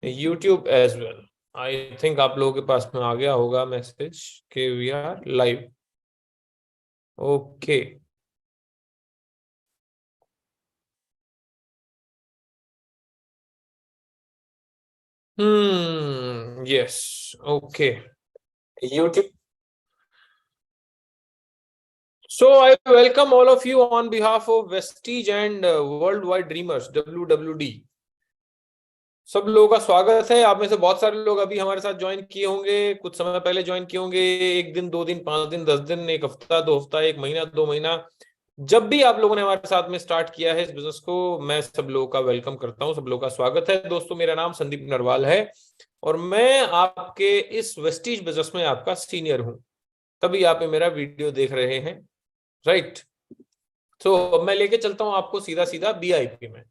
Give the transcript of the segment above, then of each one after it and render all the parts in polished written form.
YouTube as well. I think आप लोगों के पास में आ गया होगा मैसेज कि we are live. Okay. Yes. Okay. YouTube। So I welcome all of you on behalf of Vestige and Worldwide Dreamers WWD। सब लोगों का स्वागत है। आप में से बहुत सारे लोग अभी हमारे साथ ज्वाइन किए होंगे, कुछ समय पहले ज्वाइन किए होंगे। 1 दिन, 2 दिन, 5 दिन, 10 दिन, 1 हफ्ता, 2 हफ्ता, 1 महीना, 2 महीना, जब भी आप लोगों ने हमारे साथ में स्टार्ट किया है इस बिजनेस को, मैं सब लोगों का वेलकम करता हूं, सब लोगों का स्वागत है। दोस्तों, मेरा नाम संदीप नरवाल है और मैं आपके इस वेस्टीज बिजनेस में आपका सीनियर हूं, तभी आप मेरा वीडियो देख रहे हैं, राइट। तो मैं लेके चलता हूं आपको सीधा सीधा बीआईपी में।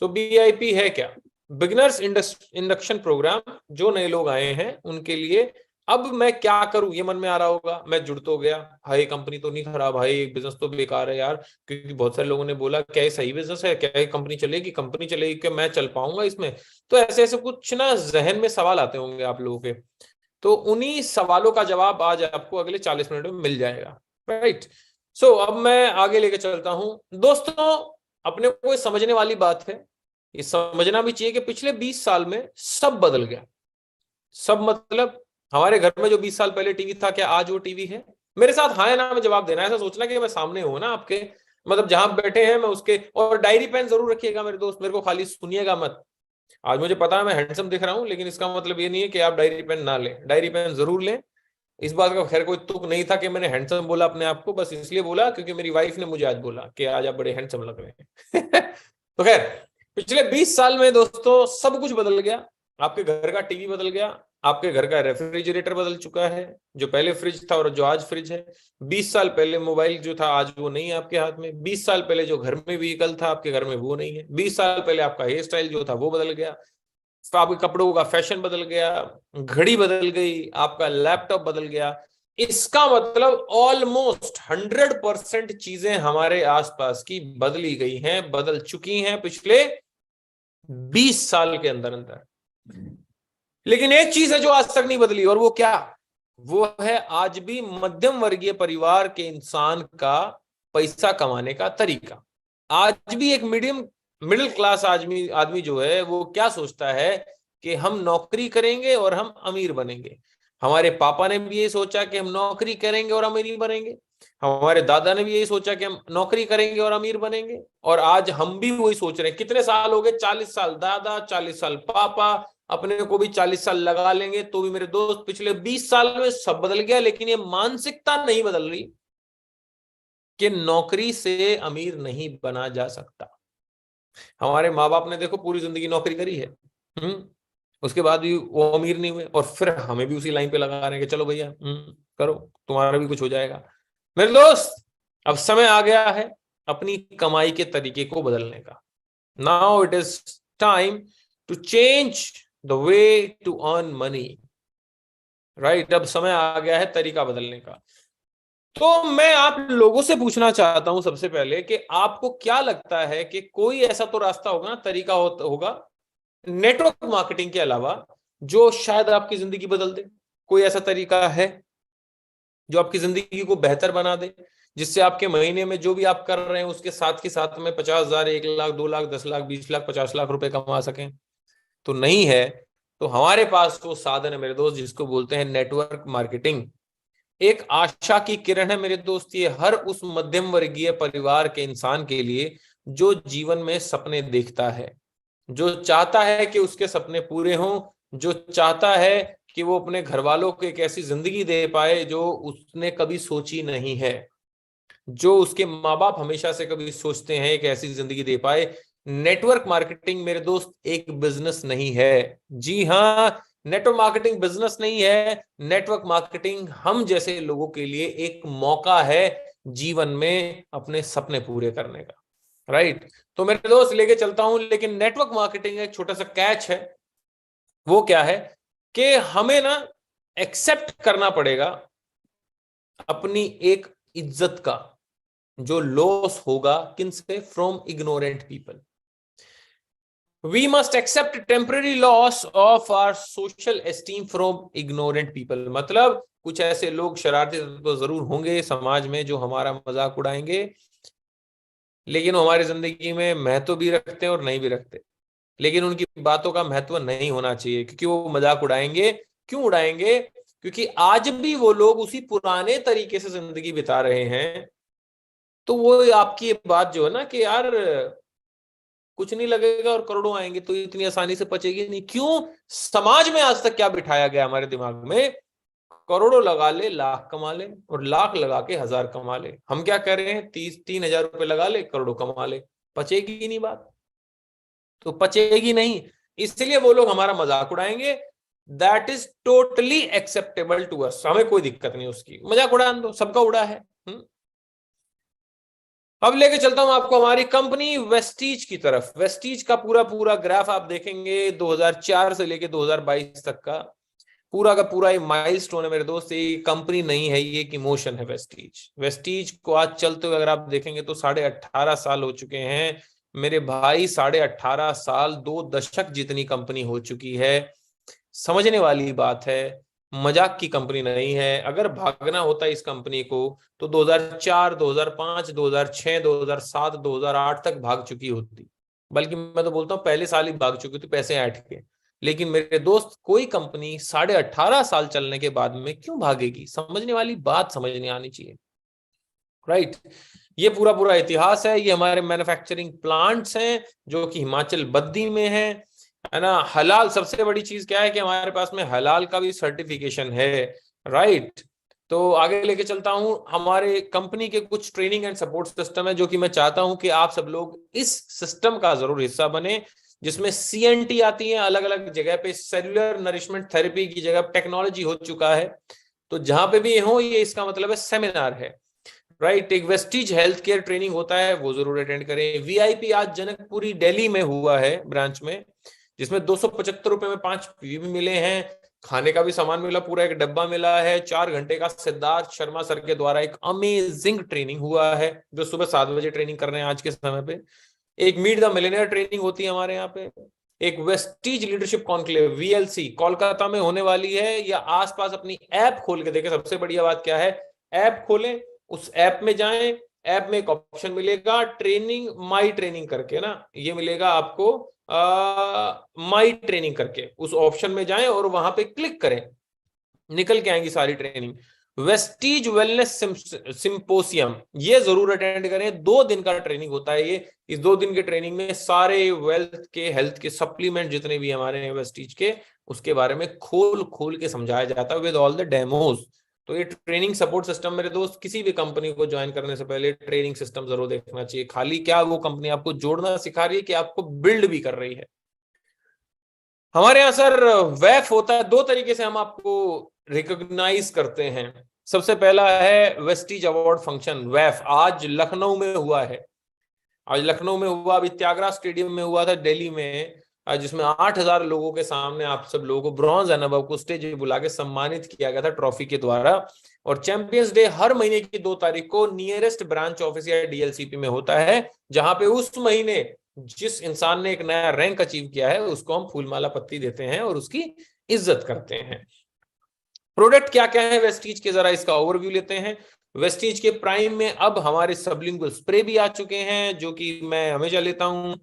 सो बीआईपी है क्या? Beginners induction program. जो नए लोग आए हैं उनके लिए। अब मैं क्या करूं ये मन में आ रहा होगा। मैं जुड़ तो गया, भाई कंपनी तो नहीं खराब, भाई बिजनेस तो बेकार है यार, क्योंकि बहुत सारे लोगों ने बोला क्या ये सही बिजनेस है, क्या ये कंपनी चलेगी, कंपनी चलेगी, क्या मैं चल पाऊंगा इसमें? तो ऐसे ऐसे कुछ ना जहन में सवाल आते होंगे आप लोगों के। तो उन्हीं सवालों का जवाब आज आपको अगले 40 मिनट में मिल जाएगा, राइट। सो अब मैं आगे लेके चलता हूं दोस्तों। अपने को समझने वाली बात है, ये समझना भी चाहिए कि पिछले 20 साल में सब बदल गया। सब मतलब हमारे घर में जो 20 साल पहले टीवी था, क्या आज वो टीवी है? मेरे साथ हाँ या ना में जवाब देना है। ऐसा सोचना कि मैं सामने हूं ना आपके, मतलब जहां बैठे हैं मैं उसके। और डायरी पेन जरूर रखिएगा मेरे दोस्त, मेरे को खाली सुनिएगा मत। आज मुझे पता है मैं हैंडसम दिख रहा हूं, लेकिन इसका मतलब ये नहीं है कि आप डायरी पेन ना लें। डायरी पेन जरूर लें। इस बात का खैर कोई तुक नहीं था कि मैंने हैंडसम बोला अपने आप को, बस इसलिए बोला क्योंकि मेरी वाइफ ने मुझे आज बोला कि आज आप बड़े हैंडसम लग रहे हैं। तो खैर, पिछले 20 साल में दोस्तों सब कुछ बदल गया। आपके घर का टीवी बदल गया, आपके घर का रेफ्रिजरेटर बदल चुका है, जो पहले फ्रिज था और जो आज फ्रिज है। 20 साल पहले मोबाइल जो था आज वो नहीं है आपके हाथ में। 20 साल पहले जो घर में व्हीकल था आपके घर में वो नहीं है। 20 साल पहले आपका हेयर स्टाइल जो था वो बदल गया। तो आपके कपड़ों का फैशन बदल गया, घड़ी बदल गई, आपका लैपटॉप बदल गया। इसका मतलब ऑलमोस्ट 100% चीजें हमारे आसपास की बदली गई हैं, बदल चुकी हैं पिछले 20 साल के अंदर अंदर। लेकिन एक चीज है जो आज तक नहीं बदली, और वो क्या? वो है आज भी मध्यम वर्गीय परिवार के इंसान का पैसा कमाने का तरीका। आज भी एक मिडिल क्लास आदमी आदमी जो है वो क्या सोचता है कि हम नौकरी करेंगे और हम अमीर बनेंगे। हमारे पापा ने भी यही सोचा कि हम नौकरी करेंगे और अमीर बनेंगे। हमारे दादा ने भी यही सोचा कि हम नौकरी करेंगे और अमीर बनेंगे। और आज हम भी वही सोच रहे हैं। कितने साल हो गए? 40 साल दादा, 40 साल पापा, अपने को भी 40 साल लगा लेंगे तो भी मेरे दोस्त पिछले 20 साल में सब बदल गया। लेकिन ये मानसिकता नहीं बदल रही कि नौकरी से अमीर नहीं बना जा सकता। हमारे माँ बाप ने देखो पूरी जिंदगी नौकरी करी है, उसके बाद भी वो अमीर नहीं हुए, और फिर हमें भी उसी लाइन पे लगा रहे हैं कि चलो भैया करो, तुम्हारा भी कुछ हो जाएगा। मेरे दोस्त, अब समय आ गया है अपनी कमाई के तरीके को बदलने का। Now it is time to change the way to earn money, right. अब समय आ गया है तरीका बदलने का। तो मैं आप लोगों से पूछना चाहता हूं सबसे पहले कि आपको क्या लगता है कि कोई ऐसा तो रास्ता होगा ना, तरीका होगा नेटवर्क मार्केटिंग के अलावा, जो शायद आपकी जिंदगी बदल दे? कोई ऐसा तरीका है जो आपकी जिंदगी को बेहतर बना दे, जिससे आपके महीने में जो भी आप कर रहे हैं उसके साथ के साथ में 50,000, 1 लाख, 2 लाख, 10 लाख, 20 लाख, 50 लाख रुपए कमा सकें? तो नहीं है। तो हमारे पास वो साधन है मेरे दोस्त, जिसको बोलते हैं नेटवर्क मार्केटिंग। एक आशा की किरण है मेरे दोस्त ये, हर उस मध्यम वर्गीय परिवार के इंसान के लिए जो जीवन में सपने देखता है, जो चाहता है कि उसके सपने पूरे हों, जो चाहता है कि वो अपने घर वालों को एक ऐसी जिंदगी दे पाए जो उसने कभी सोची नहीं है, जो उसके माँ बाप हमेशा से कभी सोचते हैं एक ऐसी जिंदगी दे पाए। नेटवर्क मार्केटिंग मेरे दोस्त एक बिजनेस नहीं है। जी हाँ, नेटवर्क मार्केटिंग बिजनेस नहीं है। नेटवर्क मार्केटिंग हम जैसे लोगों के लिए एक मौका है जीवन में अपने सपने पूरे करने का, राइट। तो मेरे दोस्त लेके चलता हूं, लेकिन नेटवर्क मार्केटिंग एक छोटा सा कैच है। वो क्या है कि हमें ना एक्सेप्ट करना पड़ेगा अपनी एक इज्जत का जो लॉस होगा, किन से? From ignorant people. We must accept temporary loss of our social esteem from ignorant people. मतलब कुछ ऐसे लोग शरारती तो जरूर होंगे समाज में जो हमारा मजाक उड़ाएंगे, लेकिन हमारी जिंदगी में महत्व भी रखते हैं और नहीं भी रखते। लेकिन उनकी बातों का महत्व नहीं होना चाहिए, क्योंकि वो मजाक उड़ाएंगे। क्यों उड़ाएंगे? क्योंकि आज भी वो लोग उसी पुराने तरीके से जिंदगी बिता रहे हैं। तो वो आपकी ये बात जो है ना कि यार कुछ नहीं लगेगा और करोड़ों आएंगे, तो इतनी आसानी से पचेगी नहीं। क्यों? समाज में आज तक क्या बिठाया गया हमारे दिमाग में? करोड़ों लगा ले लाख कमा ले, और लाख लगा के हजार कमा ले। हम क्या कर रहे हैं? 3,000 रुपए लगा ले, करोड़ों कमा ले। पचेगी ही नहीं बात, तो पचेगी नहीं। इसलिए वो लोग हमारा मजाक उड़ाएंगे। That is totally acceptable to us. हमें कोई दिक्कत नहीं उसकी, मजाक उड़ान दो, सबका उड़ा है। अब लेके चलता हूं आपको हमारी कंपनी वेस्टीज की तरफ। वेस्टीज का पूरा पूरा ग्राफ आप देखेंगे 2004 से लेके 2022 तक का पूरा एक माइलस्टोन है मेरे दोस्त। ये कंपनी नहीं है, ये एक इमोशन है। वेस्टीज वेस्टीज को आज चलते हुए अगर आप देखेंगे तो 18.5 साल हो चुके हैं मेरे भाई। 18.5 साल, 2 दशक जितनी कंपनी हो चुकी है। समझने वाली बात है, मजाक की कंपनी नहीं है। अगर भागना होता इस कंपनी को तो 2004, 2005, 2006, 2007, 2008 तक भाग चुकी होती। बल्कि मैं तो बोलता हूँ पहले साल ही भाग चुकी थी पैसे ऐंठ के। लेकिन मेरे दोस्त, कोई कंपनी 18.5 साल चलने के बाद में क्यों भागेगी? समझने वाली बात समझने आनी चाहिए, राइट। ये पूरा पूरा इतिहास है। ये हमारे मैन्युफैक्चरिंग प्लांट्स हैं जो कि हिमाचल बद्दी में है ना। हलाल, सबसे बड़ी चीज क्या है कि हमारे पास में हलाल का भी सर्टिफिकेशन है, राइट। तो आगे लेके चलता हूं। हमारे कंपनी के कुछ ट्रेनिंग एंड सपोर्ट सिस्टम है जो कि मैं चाहता हूं कि आप सब लोग इस सिस्टम का जरूर हिस्सा बने, जिसमें CNT आती है। अलग अलग जगह पे सेल्युलर नरिशमेंट थेरेपी की जगह टेक्नोलॉजी हो चुका है। तो जहां पे भी हो, ये इसका मतलब है सेमिनार है, राइट। एक वेस्टीज हेल्थ केयर ट्रेनिंग होता है, वो जरूर अटेंड करें। VIP आज जनकपुरी दिल्ली में हुआ है ब्रांच में, जिसमें 275 रुपए में 5 PV मिले हैं। खाने का भी सामान मिला, पूरा एक डब्बा मिला है। 4 घंटे का सिद्धार्थ शर्मा सर के द्वारा एक अमेजिंग ट्रेनिंग हुआ है, जो सुबह 7 बजे ट्रेनिंग कर रहे हैं आज के समय पे। एक मीट द मिलियनेयर ट्रेनिंग होती है हमारे यहाँ पे। एक Vestige leadership conclave VLC Kolkata में होने वाली है, या आसपास अपनी ऐप खोल के देखें। सबसे बढ़िया बात क्या है? ऐप खोलें, उस ऐप में जाएं। ऐप में एक ऑप्शन मिलेगा ट्रेनिंग, माई ट्रेनिंग करके ना, ये मिलेगा आपको माई ट्रेनिंग करके। उस ऑप्शन में जाएं और वहां पे क्लिक करें, निकल के आएंगी सारी ट्रेनिंग। वेस्टीज वेलनेस सिंपोसियम, ये जरूर अटेंड करें। 2 दिन का ट्रेनिंग होता है ये। इस 2 दिन के ट्रेनिंग में सारे वेल्थ के, हेल्थ के सप्लीमेंट जितने भी हमारे हैं वेस्टीज के, उसके बारे में खोल खोल के समझाया जाता है विद ऑल द डेमोज। तो ये ट्रेनिंग सपोर्ट सिस्टम मेरे दोस्त, किसी भी कंपनी को ज्वाइन करने से पहले ट्रेनिंग सिस्टम जरूर देखना चाहिए। खाली क्या वो कंपनी आपको जोड़ना सिखा रही है कि आपको बिल्ड भी कर रही है। हमारे यहाँ सर वैफ होता है। 2 तरीके से हम आपको रिकॉग्नाइज करते हैं। सबसे पहला है वेस्टीज अवार्ड फंक्शन, वैफ। आज लखनऊ में हुआ है। आज लखनऊ में हुआ, अभी त्यागराज स्टेडियम में हुआ था दिल्ली में, जिसमें 8,000 लोगों के सामने आप सब लोगों को ब्रॉन्ज एंड अबव को स्टेज पे बुला के सम्मानित किया गया था ट्रॉफी के द्वारा। और चैंपियंस डे हर महीने की 2 तारीख को नियरेस्ट ब्रांच ऑफिस या DLCP में होता है, जहां पे उस महीने जिस इंसान ने एक नया रैंक अचीव किया है उसको हम फूलमाला पत्ती देते हैं और उसकी इज्जत करते हैं। प्रोडक्ट क्या क्या है वेस्टीज के, जरा इसका ओवरव्यू लेते हैं। वेस्टीज के प्राइम में अब हमारे सबलिंगुअल स्प्रे भी आ चुके हैं, जो कि मैं हमेशा लेता हूं।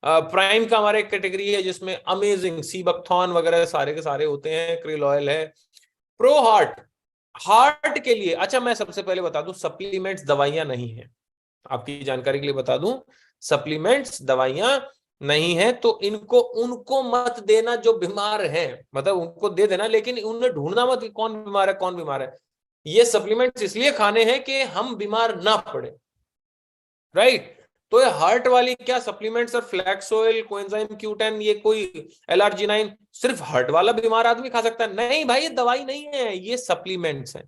प्राइम का हमारा एक कैटेगरी है जिसमें अमेजिंग सीबकथॉन वगैरह सारे के सारे होते हैं। क्रिल ऑयल है। प्रो हार्ट, हार्ट के लिए। अच्छा, मैं सबसे पहले बता दूं, सप्लीमेंट्स दवाइयां नहीं है। आपकी जानकारी के लिए बता दूं, सप्लीमेंट्स दवाइयां नहीं है। तो इनको उनको मत देना जो बीमार हैं, मतलब उनको दे देना, लेकिन उन्हें ढूंढना मत कि कौन बीमार है कौन बीमार है। ये सप्लीमेंट्स इसलिए खाने हैं कि हम बीमार ना पड़े, राइट। तो ये हार्ट वाली क्या सप्लीमेंट्स और फ्लैक्स ऑयल, कोएंजाइम Q10, ये कोई LRG9 सिर्फ हार्ट वाला बीमार आदमी खा सकता है? नहीं भाई, ये दवाई नहीं है, ये सप्लीमेंट्स हैं।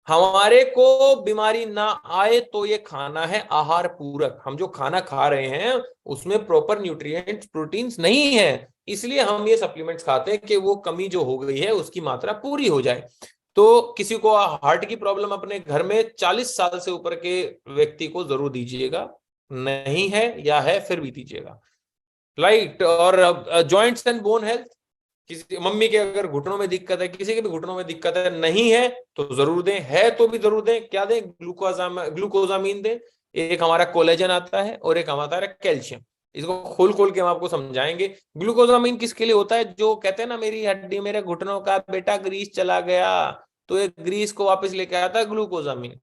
हमारे को बीमारी ना आए तो ये खाना है आहार पूरक। हम जो खाना खा रहे हैं उसमें प्रॉपर न्यूट्रिएंट्स, प्रोटीन्स नहीं है, इसलिए हम ये सप्लीमेंट्स खाते हैं कि वो कमी जो हो गई है उसकी मात्रा पूरी हो जाए। तो किसी को हार्ट की प्रॉब्लम अपने घर में 40 साल से ऊपर के व्यक्ति को जरूर दीजिएगा। नहीं है या है फिर भी दीजिएगा। राइट। और जॉइंट्स एंड बोन हेल्थ, किसी मम्मी के अगर घुटनों में दिक्कत है, किसी के भी घुटनों में दिक्कत है, नहीं है तो जरूर दें, है तो भी जरूर दें। क्या दें? ग्लूकोजामीन दें। एक हमारा कोलेजन आता है और एक हमारा कैल्शियम। इसको खोल खोल के हम आपको समझाएंगे। ग्लूकोजामीन किसके लिए होता है? जो कहते हैं ना मेरी हड्डी मेरे घुटनों का बेटा ग्रीस चला गया, तो एक ग्रीस को वापस लेके आता है ग्लूकोजामीन।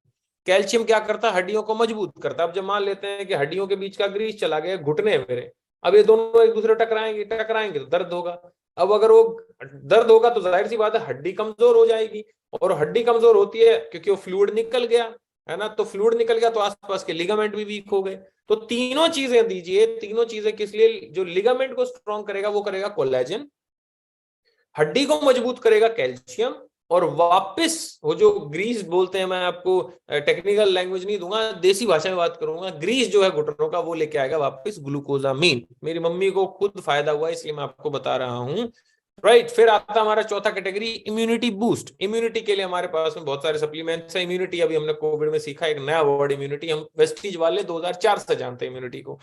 कैल्शियम क्या करता है? हड्डियों को मजबूत करता है। अब जब मान लेते हैं कि हड्डियों के बीच का ग्रीस चला गया, घुटने हैं मेरे, अब ये दोनों एक दूसरे टकराएंगे टकराएंगे तो दर्द होगा। अब अगर वो दर्द होगा तो जाहिर सी बात है हड्डी कमजोर हो जाएगी, और हड्डी कमजोर होती है क्योंकि वो फ्लूइड निकल गया, है ना। तो फ्लूइड निकल गया तो आसपास के लिगामेंट भी वीक हो गए। तो तीनों चीजें दीजिए। तीनों चीजें किस लिए? जो लिगामेंट को स्ट्रॉन्ग करेगा वो करेगा कोलेजन, हड्डी को मजबूत करेगा कैल्शियम, और वापस वो जो ग्रीस बोलते हैं, मैं आपको टेक्निकल लैंग्वेज नहीं दूंगा, देसी भाषा में बात करूंगा, ग्रीस जो है घुटनों का वो लेके आएगा वापस ग्लूकोजामीन। मेरी मम्मी को खुद फायदा हुआ इसलिए मैं आपको बता रहा हूं। राइट। फिर आता है हमारा चौथा कैटेगरी, इम्यूनिटी बूस्ट। इम्यूनिटी के लिए हमारे पास में बहुत सारे सप्लीमेंट्स हैं। इम्यूनिटी अभी हमने कोविड में सीखा एक नया वर्ड इम्यूनिटी, हम वेस्टीज वाले 2004 से जानते हैं इम्यूनिटी को।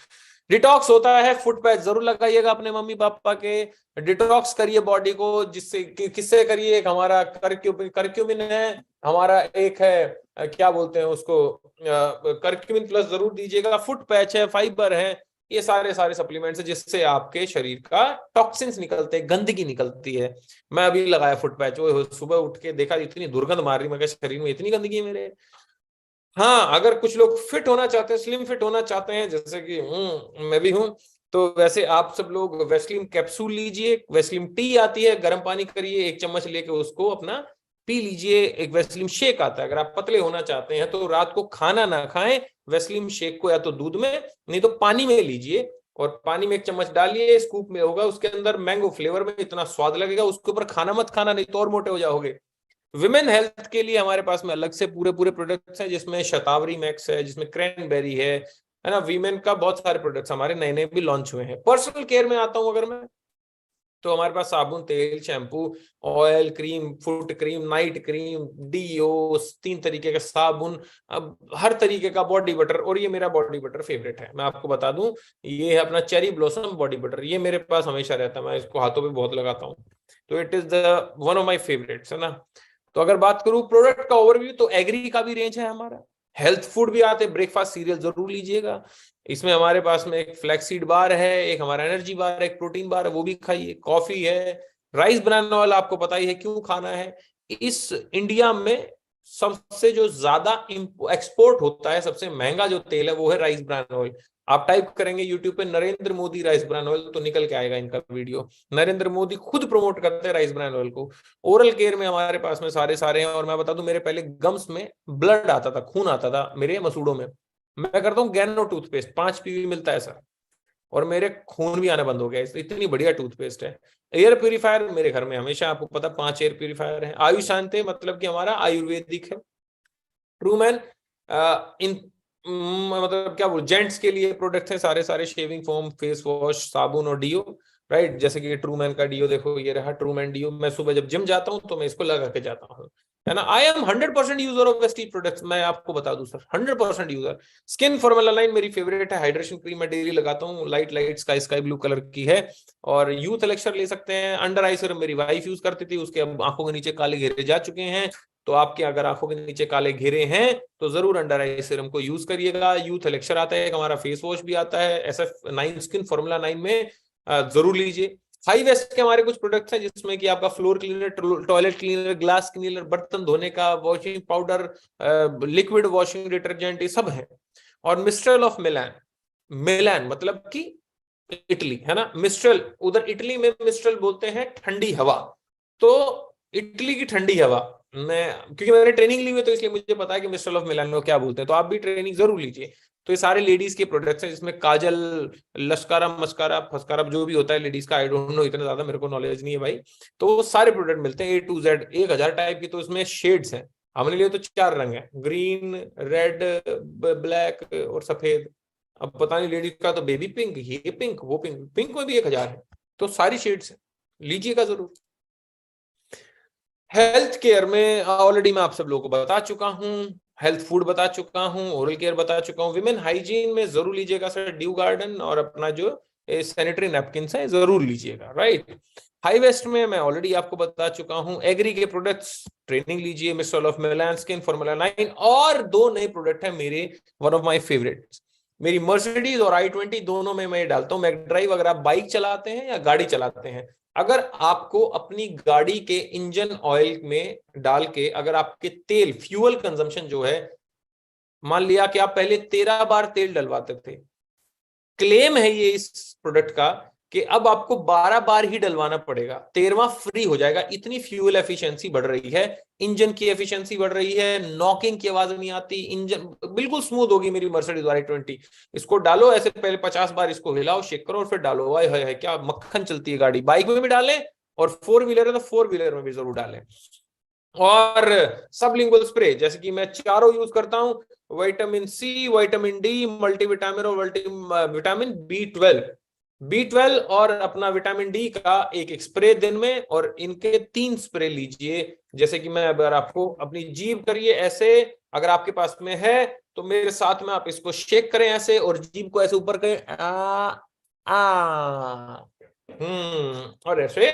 डिटॉक्स होता है, फुट पैच जरूर लगाइएगा अपने मम्मी पापा के। डिटॉक्स करिए बॉडी को, जिससे किससे करिए? एक हमारा करक्यूमिन है हमारा, एक है क्या बोलते हैं उसको, करक्यूमिन प्लस जरूर दीजिएगा। फुट पैच है, फाइबर है, ये सारे सारे सप्लीमेंट्स है जिससे आपके शरीर का टॉक्सिन्स निकलते हैं, गंदगी निकलती है। मैं अभी लगाया फुट पैच, वो सुबह उठ के देखा इतनी दुर्गंध मार रही, मैं शरीर में इतनी गंदगी है मेरे। हाँ, अगर कुछ लोग फिट होना चाहते हैं, स्लिम फिट होना चाहते हैं, जैसे कि मैं भी हूं, तो वैसे आप सब लोग वेस्लिन कैप्सूल लीजिए। वेस्लिन टी आती है, गर्म पानी करिए, 1 चम्मच लेके उसको अपना पी लीजिए। एक वेस्लिन शेक आता है, अगर आप पतले होना चाहते हैं तो रात को खाना ना खाएं, वेस्लिन शेक को या तो दूध में नहीं तो पानी में लीजिए, और पानी में 1 चम्मच डालिए, स्कूप में होगा उसके अंदर मैंगो फ्लेवर में, इतना स्वाद लगेगा, उसके ऊपर खाना मत खाना, नहीं तो और मोटे हो जाओगे। विमेन हेल्थ के लिए हमारे पास में अलग से पूरे पूरे प्रोडक्ट्स हैं, जिसमें शतावरी मैक्स है, जिसमें क्रैनबेरी है ना। वीमेन का बहुत सारे प्रोडक्ट्स हमारे नए नए भी लॉन्च हुए हैं। पर्सनल केयर में आता हूं अगर मैं, तो हमारे पास साबुन, तेल, shampoo, oil, cream, foot cream, night cream, deo, 3 तरीके का साबुन, अब हर तरीके का बॉडी बटर। और ये मेरा बॉडी बटर फेवरेट है, मैं आपको बता दूं, ये है अपना चेरी ब्लॉसम बॉडी बटर। ये मेरे पास हमेशा रहता है, मैं इसको हाथों पे बहुत लगाता हूँ, तो it is the one of my favourites, है ना। तो अगर बात करूं प्रोडक्ट का ओवरव्यू, तो एग्री का भी रेंज है हमारा, हेल्थ फूड भी आते हैं, ब्रेकफास्ट सीरियल जरूर लीजिएगा। इसमें हमारे पास में एक फ्लैक्सीड बार है, एक हमारा एनर्जी बार है, एक प्रोटीन बार है, वो भी खाइए। कॉफी है, राइस बनाना ऑयल आपको पता ही है क्यों खाना है। इस इंडिया में सबसे जो ज्यादा एक्सपोर्ट होता है, सबसे महंगा जो तेल है वो है राइस ब्रान ऑयल। आप टाइप करेंगे यूट्यूब पे Narendra Modi rice bran oil तो निकल के आएगा इनका वीडियो। नरेंद्र मोदी खुद प्रमोट करते हैं राइस ब्रान ऑयल को। ओरल केयर में हमारे पास में सारे सारे हैं, और मैं बता दूं, मेरे पहले गम्स में ब्लड आता था, खून आता था मेरे मसूड़ों में, मैं करता हूँ गैनो टूथपेस्ट, 5 PV मिलता है सर, और मेरे खून भी आना बंद हो गया। इतनी बढ़िया टूथपेस्ट है। एयर प्यूरिफायर मेरे घर में हमेशा, आपको पता, 5 एयर प्यूरिफायर है। आयुष शांति मतलब कि हमारा आयुर्वेदिक है। ट्रूमैन इन मतलब क्या बोल, जेंट्स के लिए प्रोडक्ट्स हैं सारे सारे, शेविंग फोम, फेस वॉश, साबुन और डीओ। राइट, जैसे कि ट्रूमैन का डीओ देखो, ये रहा ट्रूमैन डीओ। मैं सुबह जब जिम जाता हूँ तो मैं इसको लगा के जाता हूँ, है ना। I am 100% user of Vestige products, मैं आपको बता दूं sir, 100% user. Skin formula line मेरी फेवरेट है, हाइड्रेशन क्रीम मैं डेली लगाता हूँ, light light sky blue colour की है। और यूथ एलेक्सर ले सकते हैं। अंडर आई सीरम मेरी वाइफ यूज करती थी, उसके अब आंखों के नीचे काले घेरे जा चुके हैं, तो आपके अगर आंखों के नीचे काले घेरे हैं तो जरूर अंडर आई सीरम को यूज करिएगा। यूथ एलेक्सर आता है, हमारा फेस वॉश भी आता है SF9 स्किन फॉर्मूला 9 में, जरूर लीजिए। हाई वेस्ट के हमारे कुछ प्रोडक्ट्स हैं जिसमें कि आपका floor cleaner, toilet cleaner, glass cleaner, बर्तन धोने का, washing powder, liquid washing detergent, ये सब है। और मिस्ट्रल ऑफ मिलान, मिलान मतलब कि इटली, है ना। मिस्ट्रल, उधर इटली में मिस्ट्रल बोलते हैं ठंडी हवा, तो इटली की ठंडी हवा, मैं क्योंकि मैंने ट्रेनिंग ली हुई है तो इसलिए मुझे पता है कि मिस्ट्रल ऑफ मिलान को क्या बोलते हैं, तो आप भी ट्रेनिंग जरूर लीजिए। तो ये सारे लेडीज के प्रोडक्ट्स हैं, जिसमें काजल, लश्कारा, मस्कारा, फस्कारा, जो भी होता है लेडीज का, आई डोंट नो, इतना ज्यादा मेरे को नॉलेज नहीं है भाई। तो वो सारे प्रोडक्ट मिलते हैं A to Z, 1000 टाइप की, तो इसमें शेड्स हैं। हमने लिए तो 4 रंग है, ग्रीन, रेड, ब्लैक और सफेद। अब पता नहीं लेडीज का तो बेबी पिंक, ये पिंक, वो पिंक, पिंक में भी 1000 है, तो सारी शेड्स है, लीजिएगा जरूर। हेल्थ केयर में ऑलरेडी मैं आप सब लोगों को बता चुका हूं, हेल्थ फूड बता चुका हूं, ओरल केयर बता चुका हूं। विमेन हाइजीन में जरूर लीजिएगा सर ड्यू गार्डन और अपना जो सैनिटरी नैपकिन है, जरूर लीजिएगा, राइट। हाई वेस्ट में मैं ऑलरेडी आपको बता चुका हूं। एग्री के प्रोडक्ट्स ट्रेनिंग लीजिए, mister of Milan skin, formula 9, और दो नए प्रोडक्ट है मेरे, वन ऑफ माय फेवरेट्स, मेरी मर्सिडीज और i20 दोनों में मैं डालता हूं मैक ड्राइव। अगर आप बाइक चलाते हैं या गाड़ी चलाते हैं, अगर आपको अपनी गाड़ी के इंजन ऑयल में डाल के, अगर आपके तेल फ्यूल कंजम्पशन जो है, मान लिया कि आप पहले 13 बार तेल डलवाते थे, क्लेम है ये इस प्रोडक्ट का कि अब आपको 12 बार ही डलवाना पड़ेगा, 13वां फ्री हो जाएगा। इतनी फ्यूल एफिशिएंसी बढ़ रही है, इंजन की एफिशिएंसी बढ़ रही है, नॉकिंग की आवाज नहीं आती, इंजन बिल्कुल स्मूथ होगी मेरी मर्सिडीज i20। इसको डालो ऐसे, पहले 50 बार इसको हिलाओ, शेक करो और फिर डालो, वाह है क्या मक्खन चलती है गाड़ी। बाइक में भी डालें और 4 व्हीलर है तो 4 व्हीलर में भी जरूर डालें। और सबलिंगुअल स्प्रे, जैसे कि मैं चारों यूज करता हूं, vitamin C, vitamin D, multivitamin और विटामिन बी ट्वेल्व और अपना विटामिन डी का एक स्प्रे दिन में, और इनके 3 स्प्रे लीजिए। जैसे कि मैं, अगर आपको अपनी जीभ करिए ऐसे, अगर आपके पास में है तो मेरे साथ में आप इसको शेक करें ऐसे, और जीभ को ऐसे ऊपर करें, और ऐसे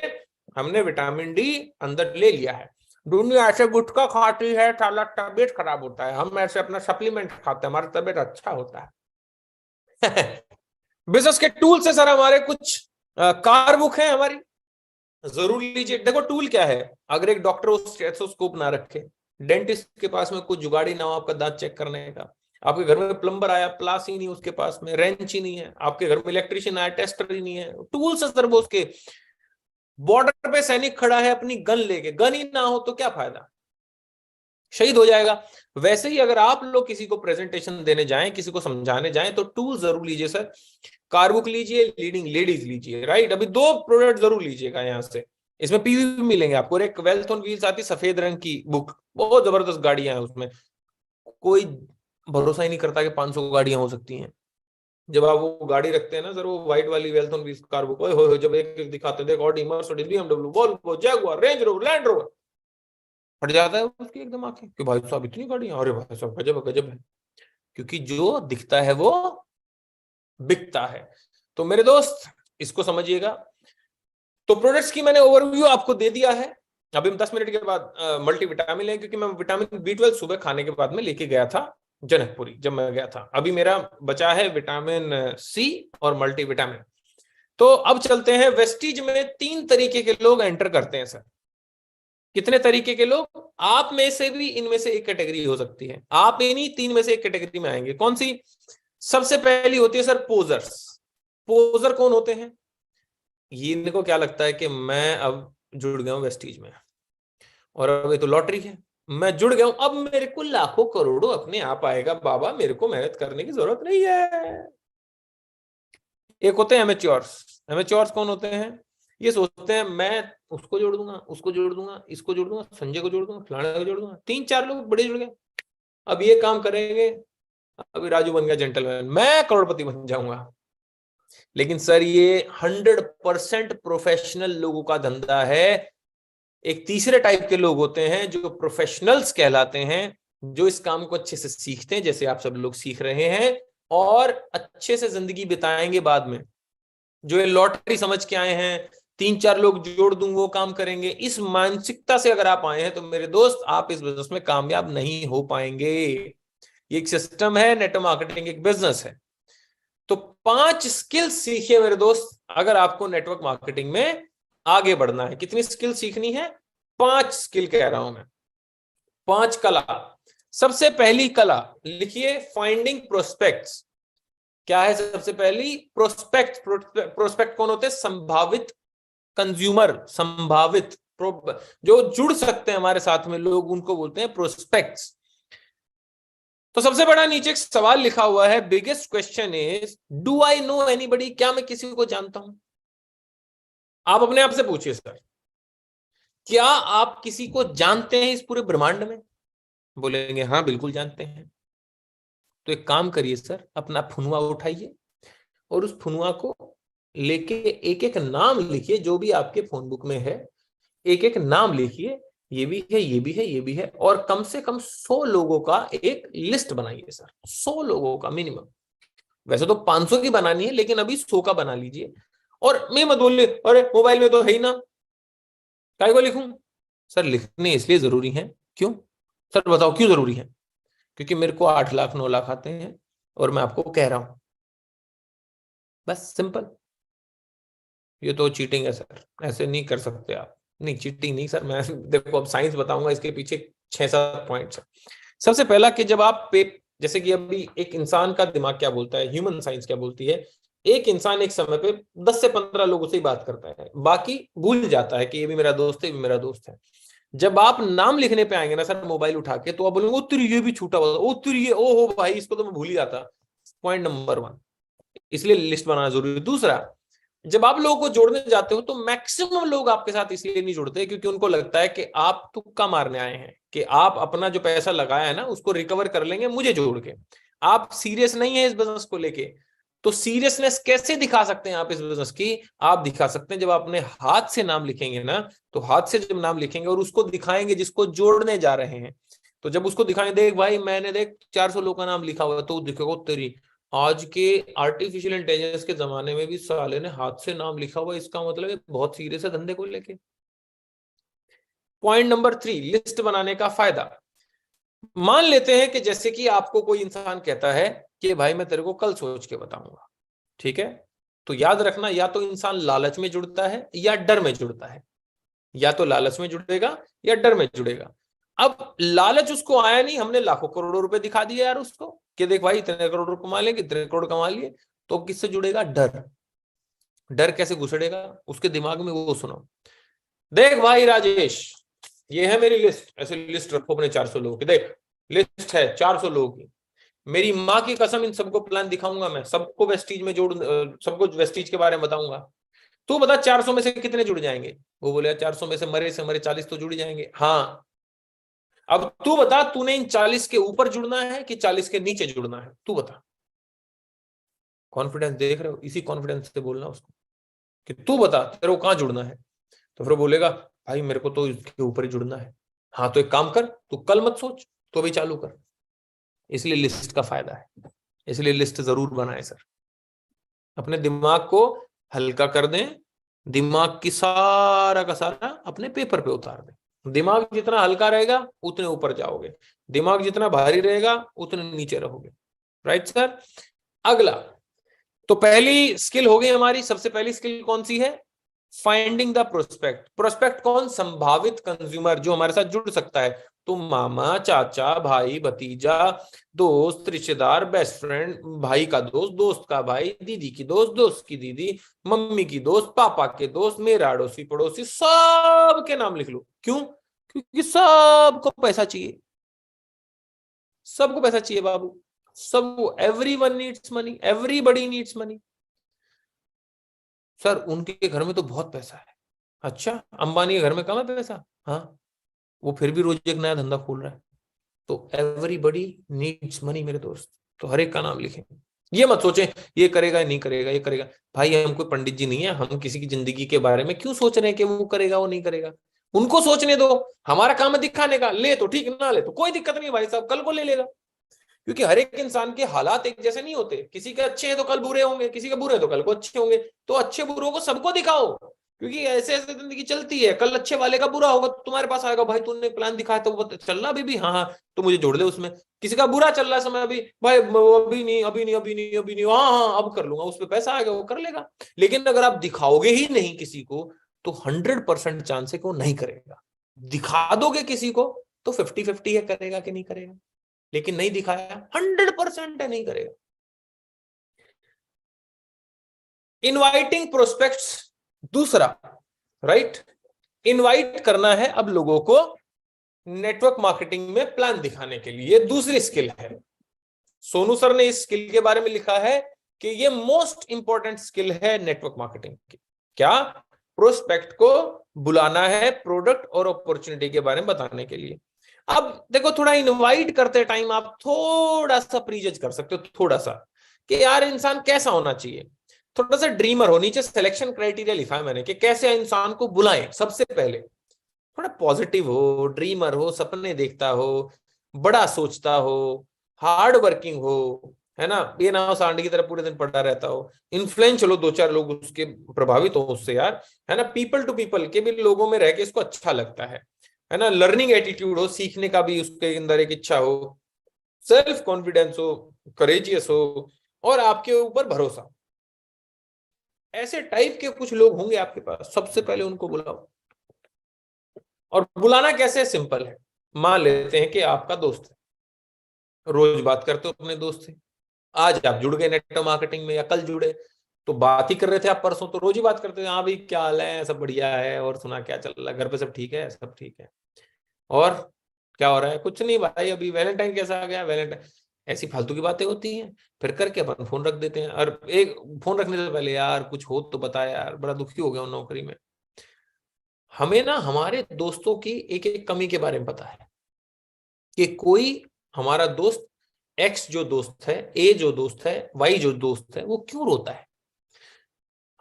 हमने विटामिन डी अंदर ले लिया है। दुनिया ऐसे गुटखा खाती है, साला तबीयत खराब होता है, हम ऐसे अपना सप्लीमेंट खाते हैं, हमारा तबीयत अच्छा होता है। बिजनेस के टूल से सर हमारे कुछ कार बुक है हमारी, जरूर लीजिए। देखो टूल क्या है, अगर एक डॉक्टर स्टेथोस्कोप ना रखे, डेंटिस्ट के पास में कुछ जुगाड़ी ना हो आपका दांत चेक करने का, आपके घर में प्लम्बर आया, प्लास ही नहीं उसके पास में, रेंच ही नहीं है, आपके घर में इलेक्ट्रिशियन आया, टेस्टर ही नहीं है, टूल से सर वो उसके बॉर्डर पे सैनिक खड़ा है अपनी गन लेके, गन ही ना हो तो क्या फायदा, शहीद हो जाएगा। वैसे ही अगर आप लोग किसी को प्रेजेंटेशन देने जाएं, किसी को समझाने जाएं, तो टूल जरूर लीजिए सर। कारबुक लीजिए, लीडिंग लेडीज लीजिए, राइट। अभी 2 प्रोडक्ट जरूर लीजिएगा यहां से, इसमें पीवी भी मिलेंगे आपको। एक वेल्थ ऑन व्हील्स आती सफेद रंग की बुक, बहुत जबरदस्त गाड़ियां हैं उसमें, कोई भरोसा ही नहीं करता कि 500 गाड़ियां हो सकती हैं। जब आप वो गाड़ी रखते हैं ना सर, वो व्हाइट वाली wealth on wheels car book, हो जब एक एक दिखाते हैं, देख Audi, Mercedes, BMW, Volvo, Jaguar, range rover, land rover, फट जाता है उसकी एकदम आंखें कि भाई साहब इतनी गाड़ियां, अरे भाई साहब गजब गजब है। क्योंकि जो दिखता है वो बिकता है। तो मेरे दोस्त इसको समझिएगा। तो प्रोडक्ट्स की मैंने ओवरव्यू आपको दे दिया है। अभी हम 10 मिनट के बाद मल्टीविटामिन लें, क्योंकि मैं विटामिन बी 12 सुबह खाने के बाद में लेके गया था जनकपुरी, जब मैं गया था। अभी मेरा बचा है विटामिन सी और मल्टीविटामिन। तो अब चलते हैं, वेस्टीज में 3 तरीके के लोग एंटर करते हैं सर। कितने तरीके के लोग? आप में से भी इनमें से एक कैटेगरी हो सकती है, आप इन्हीं 3 में से एक कैटेगरी में आएंगे। कौन सी? सबसे पहली होती है सर पोजर्स। पोजर कौन होते हैं? ये इनको क्या लगता है कि मैं अब जुड़ गया हूं वेस्टीज में, और अब ये तो लॉटरी है, मैं जुड़ गया हूं, अब मेरे को लाखों करोड़ों अपने आप आएगा बाबा, मेरे को मेहनत करने की जरूरत नहीं है। एक होते हैं एमेच्योर्स। एमेच्योर्स कौन होते हैं? ये सोचते हैं मैं उसको जोड़ दूंगा, उसको जोड़ दूंगा, इसको जोड़ दूंगा, संजय को जोड़ दूंगा, फलाने को जोड़ दूंगा, 3-4 लोग बड़े जुड़ गए, अब ये काम करेंगे, अभी राजू बन गया जेंटलमैन, मैं करोड़पति बन जाऊंगा। लेकिन सर ये 100% प्रोफेशनल लोगों का धंधा है। एक तीसरे टाइप के लोग होते हैं जो प्रोफेशनल्स कहलाते हैं, जो इस काम को अच्छे से सीखते हैं, जैसे आप सब लोग सीख रहे हैं, और अच्छे से जिंदगी बिताएंगे बाद में। जो ये लॉटरी समझ के आए हैं, 3-4 लोग जोड़ दूं वो काम करेंगे, इस मानसिकता से अगर आप आए हैं तो मेरे दोस्त आप इस बिजनेस में कामयाब नहीं हो पाएंगे। ये एक सिस्टम है, नेटवर्क मार्केटिंग एक बिजनेस है। तो 5 स्किल्स सीखिए मेरे दोस्त, अगर आपको नेटवर्क मार्केटिंग में आगे बढ़ना है। कितनी स्किल सीखनी है? 5 स्किल कह रहा हूं मैं, 5 कला। सबसे पहली कला लिखिए, फाइंडिंग प्रोस्पेक्ट्स। क्या है सबसे पहली? प्रोस्पेक्ट। प्रोस्पेक्ट कौन होते हैं? संभावित कंज्यूमर, संभावित जो जुड़ सकते हैं हमारे साथ में लोग, उनको बोलते हैं प्रोस्पेक्ट्स। तो सबसे बड़ा नीचे एक सवाल लिखा हुआ है, biggest question is do I know anybody? क्या मैं किसी को जानता हूं? आप अपने आप से पूछिए सर, क्या आप किसी को जानते हैं इस पूरे ब्रह्मांड में? बोलेंगे हाँ बिल्कुल जानते हैं। तो एक काम करिए सर, अपना फुनुआ उठाइए और उस फुनुआ को लेके एक एक नाम लिखिए, जो भी आपके फोन बुक में है, एक एक नाम लिखिए, ये भी है, ये भी है, ये भी है, और कम से कम 100 लोगों का एक लिस्ट बनाइए सर, 100 लोगों का मिनिमम। वैसे तो 500 की बनानी है, लेकिन अभी 100 का बना लीजिए। और मैं मत बोलिए अरे मोबाइल में तो है ही ना, काय को लिखूं। सर लिखने इसलिए जरूरी है, क्यों सर बताओ क्यों जरूरी है? क्योंकि मेरे को 8 लाख 9 लाख आते हैं और मैं आपको कह रहा हूं, बस सिंपल। ये तो चीटिंग है सर, ऐसे नहीं कर सकते आप। नहीं चीटिंग नहीं सर, मैं देखो अब साइंस बताऊंगा, इसके पीछे 6-7 पॉइंट्स है। सबसे पहला कि जब आप जैसे कि अभी एक इंसान का दिमाग क्या बोलता है, ह्यूमन साइंस क्या बोलती है, एक इंसान एक समय पे 10 से 15 लोगों से ही बात करता है, बाकी भूल जाता है कि ये भी मेरा दोस्त है, ये भी मेरा दोस्त है। जब आप नाम लिखने पे आएंगे ना सर मोबाइल उठा के, तो आप बोलेंगे ओ तेरी ये भी छूटा हुआ, ओ तेरी ये, ओ हो भाई इसको तो मैं भूल ही जाता। पॉइंट नंबर 1, इसलिए लिस्ट बनाना जरूरी है। दूसरा, जब आप लोगों को जोड़ने जाते हो तो मैक्सिमम लोग आपके साथ इसलिए नहीं जुड़ते क्योंकि उनको लगता है कि आप तुक्का मारने आए हैं, कि आप अपना जो पैसा लगाया है ना उसको रिकवर कर लेंगे मुझे जोड़ के। आप सीरियस नहीं है इस बिजनेस को लेके। तो सीरियसनेस कैसे दिखा सकते हैं आप इस बिजनेस की? आप दिखा सकते हैं जब आप अपने हाथ से नाम लिखेंगे ना, तो हाथ से जब नाम लिखेंगे और उसको दिखाएंगे जिसको जोड़ने जा रहे हैं, तो जब उसको दिखाएंगे देख भाई मैंने देख 400 लोग का नाम लिखा हुआ है, तो दिखेगा तेरी आज के आर्टिफिशियल इंटेलिजेंस के जमाने में भी साले ने हाथ से नाम लिखा हुआ, इसका मतलब है बहुत सीरियस है धंधे को लेके। पॉइंट नंबर 3, लिस्ट बनाने का फायदा। मान लेते हैं कि जैसे कि आपको कोई इंसान कहता है कि भाई मैं तेरे को कल सोच के बताऊंगा, ठीक है? तो याद रखना, या तो इंसान लालच में जुड़ता है या डर में जुड़ता है, या तो लालच में जुड़ेगा या डर में जुड़ेगा। अब लालच उसको आया नहीं, हमने लाखों करोड़ों रुपए दिखा दिए यार उसको कि देख भाई इतने करोड़ कमा लेंगे, इतने करोड़ कमा लिए, तो किससे जुड़ेगा? डर। डर कैसे घुसड़ेगा उसके दिमाग में, वो सुनो। देख भाई राजेश, ये है मेरी लिस्ट, ऐसे लिस्ट रखो अपने 400 लोगों की, देख लिस्ट है 400 लोगों की, मेरी माँ की कसम इन सबको प्लान दिखाऊंगा मैं, सबको वेस्टीज में जोड़, सबको वेस्टीज के बारे में बताऊंगा। तू बता 400 में से कितने जुड़ जाएंगे? वो बोले 400 में से मरे 40 तो जुड़ जाएंगे। हाँ, अब तू बता तूने इन 40 के ऊपर जुड़ना है कि 40 के नीचे जुड़ना है? तू बता। कॉन्फिडेंस देख रहे हो? इसी कॉन्फिडेंस से बोलना उसको कि तू बता तेरे को कहां जुड़ना है। तो फिर बोलेगा भाई मेरे को तो इसके ऊपर ही जुड़ना है। हाँ तो एक काम कर, तू कल मत सोच, तो भी चालू कर। इसलिए लिस्ट का फायदा है, इसलिए लिस्ट जरूर बनाए सर। अपने दिमाग को हल्का कर दें, दिमाग की सारा का सारा अपने पेपर पे उतार दें। दिमाग जितना हल्का रहेगा उतने ऊपर जाओगे, दिमाग जितना भारी रहेगा उतने नीचे रहोगे। Right sir? अगला, तो पहली स्किल हो गई हमारी। सबसे पहली स्किल कौन सी है? Finding the prospect. प्रोस्पेक्ट कौन? संभावित कंज्यूमर जो हमारे साथ जुड़ सकता है। तो मामा, चाचा, भाई, भतीजा, दोस्त, रिश्तेदार, बेस्ट फ्रेंड, भाई का दोस्त, दोस्त का भाई, दीदी की दोस्त, दोस्त की दीदी, मम्मी की दोस्त, पापा के दोस्त, मेरा अड़ोसी पड़ोसी, सबके नाम लिख लो। क्यों? क्योंकि सबको पैसा चाहिए, सबको पैसा चाहिए बाबू। सब, everyone needs money, everybody needs money. Sir उनके घर में तो बहुत पैसा है। अच्छा, अंबानी के घर में कम है पैसा? हाँ, वो फिर भी रोज एक नया धंधा खोल रहा है। तो एवरीबडी नीड्स मनी मेरे दोस्त, तो हर एक का नाम लिखें। ये मत सोचें ये करेगा नहीं करेगा, ये करेगा। भाई हम कोई पंडित जी नहीं है, हम किसी की जिंदगी के बारे में क्यों सोच रहे हैं कि वो करेगा वो नहीं करेगा। उनको सोचने दो, हमारा काम है दिखाने का। ले तो ठीक, ना ले तो कोई दिक्कत नहीं भाई साहब, कल को ले लेगा। क्योंकि हर एक इंसान के हालात एक जैसे नहीं होते, किसी के अच्छे हैं तो कल बुरे होंगे, किसी के बुरे हैं तो कल को अच्छे होंगे। तो अच्छे बुरों को सबको दिखाओ, क्योंकि ऐसे ऐसे जिंदगी चलती है। कल अच्छे वाले का बुरा होगा तो तुम्हारे पास आएगा, भाई तूने प्लान दिखाया तो वो चल रहा अभी भी, हाँ हाँ तो मुझे जोड़ दे उसमें। किसी का बुरा चल रहा है समय अभी, भाई अभी नहीं अभी नहीं अभी नहीं अभी नहीं, हाँ हाँ अब कर लूंगा, उस पर पैसा आएगा वो कर लेगा। लेकिन अगर आप दिखाओगे ही नहीं किसी को, तो 100% चांस है कि वो नहीं करेगा। दिखा दोगे किसी को तो 50-50 है करेगा कि नहीं करेगा। लेकिन नहीं दिखाया, 100% है नहीं करेगा। इनवाइटिंग प्रोस्पेक्ट्स, दूसरा, राइट? इनवाइट करना है अब लोगों को नेटवर्क मार्केटिंग में प्लान दिखाने के लिए, दूसरी स्किल है। सोनू सर ने इस स्किल के बारे में लिखा है कि ये मोस्ट इंपॉर्टेंट स्किल है नेटवर्क मार्केटिंग की। क्या? प्रोस्पेक्ट को बुलाना है प्रोडक्ट और अपॉर्चुनिटी के बारे में बताने के लिए। अब देखो, थोड़ा इनवाइट करते टाइम आप थोड़ा सा प्रीजज कर सकते हो, थोड़ा सा, कि यार इंसान कैसा होना चाहिए। थोड़ा सा ड्रीमर हो। नीचे सिलेक्शन क्राइटेरिया लिखा है मैंने कि कैसे इंसान को बुलाएं। सबसे पहले थोड़ा पॉजिटिव हो, ड्रीमर हो, सपने देखता हो, बड़ा सोचता हो, हार्ड वर्किंग हो, है ना, ये ना हो सांड की तरह पूरे दिन पड़ा रहता हो। इन्फ्लुएंस चलो 2-4 लोग उसके प्रभावित हो उससे यार, है ना, पीपल टू पीपल के भी लोगों में रह के इसको अच्छा लगता है ना, लर्निंग एटीट्यूड हो, सीखने का भी उसके अंदर एक इच्छा हो, सेल्फ कॉन्फिडेंस हो, करेजियस हो, और आपके ऊपर भरोसा। ऐसे टाइप के कुछ लोग होंगे आपके पास, सबसे पहले उनको बुलाओ। और बुलाना कैसे, सिंपल है। मान लेते हैं कि आपका दोस्त है, रोज बात करते हो अपने दोस्त से, आज आप जुड़ गए नेटवर्क मार्केटिंग में, या कल जुड़े, तो बात ही कर रहे थे आप परसों, तो रोज ही बात करते थे, हाँ भाई क्या हाल है, सब बढ़िया है, और सुना क्या चल रहा है, घर पे सब ठीक है, सब ठीक है, और क्या हो रहा है, कुछ नहीं भाई, अभी वैलेंटाइन कैसा आ गया, वैलेंटाइन, ऐसी फालतू की बातें होती हैं। फिर करके अपन फोन रख देते हैं, और एक फोन रखने से पहले, यार कुछ हो तो बता यार, बड़ा दुखी हो गया हूं नौकरी में। हमें ना हमारे दोस्तों की एक एक कमी के बारे में पता है, कि कोई हमारा दोस्त एक्स जो दोस्त है, ए जो दोस्त है, वाई जो दोस्त है, वो क्यों रोता है।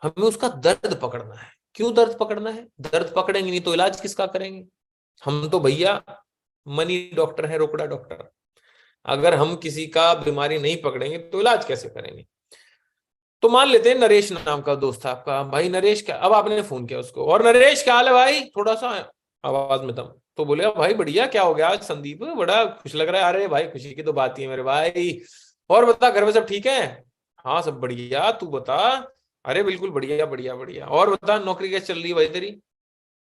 हमें उसका दर्द पकड़ना है। क्यों दर्द पकड़ना है, दर्द पकड़ेंगे नहीं तो इलाज किसका करेंगे। हम तो भैया मनी डॉक्टर है, रोकड़ा डॉक्टर। अगर हम किसी का बीमारी नहीं पकड़ेंगे तो इलाज कैसे करेंगे। तो मान लेते हैं नरेश नाम का दोस्त था आपका, भाई नरेश क्या, अब आपने फोन किया उसको, और नरेश क्या हाल है भाई, थोड़ा सा आवाज में दम, तो बोले भाई बढ़िया, क्या हो गया आज संदीप, बड़ा खुश लग रहा है, अरे भाई खुशी की तो बात ही है मेरे भाई, और बता घर में सब ठीक है। हाँ सब बढ़िया, तू बता। अरे बिल्कुल बढ़िया बढ़िया बढ़िया, और बता नौकरी कैसे चल रही है भाई तेरी।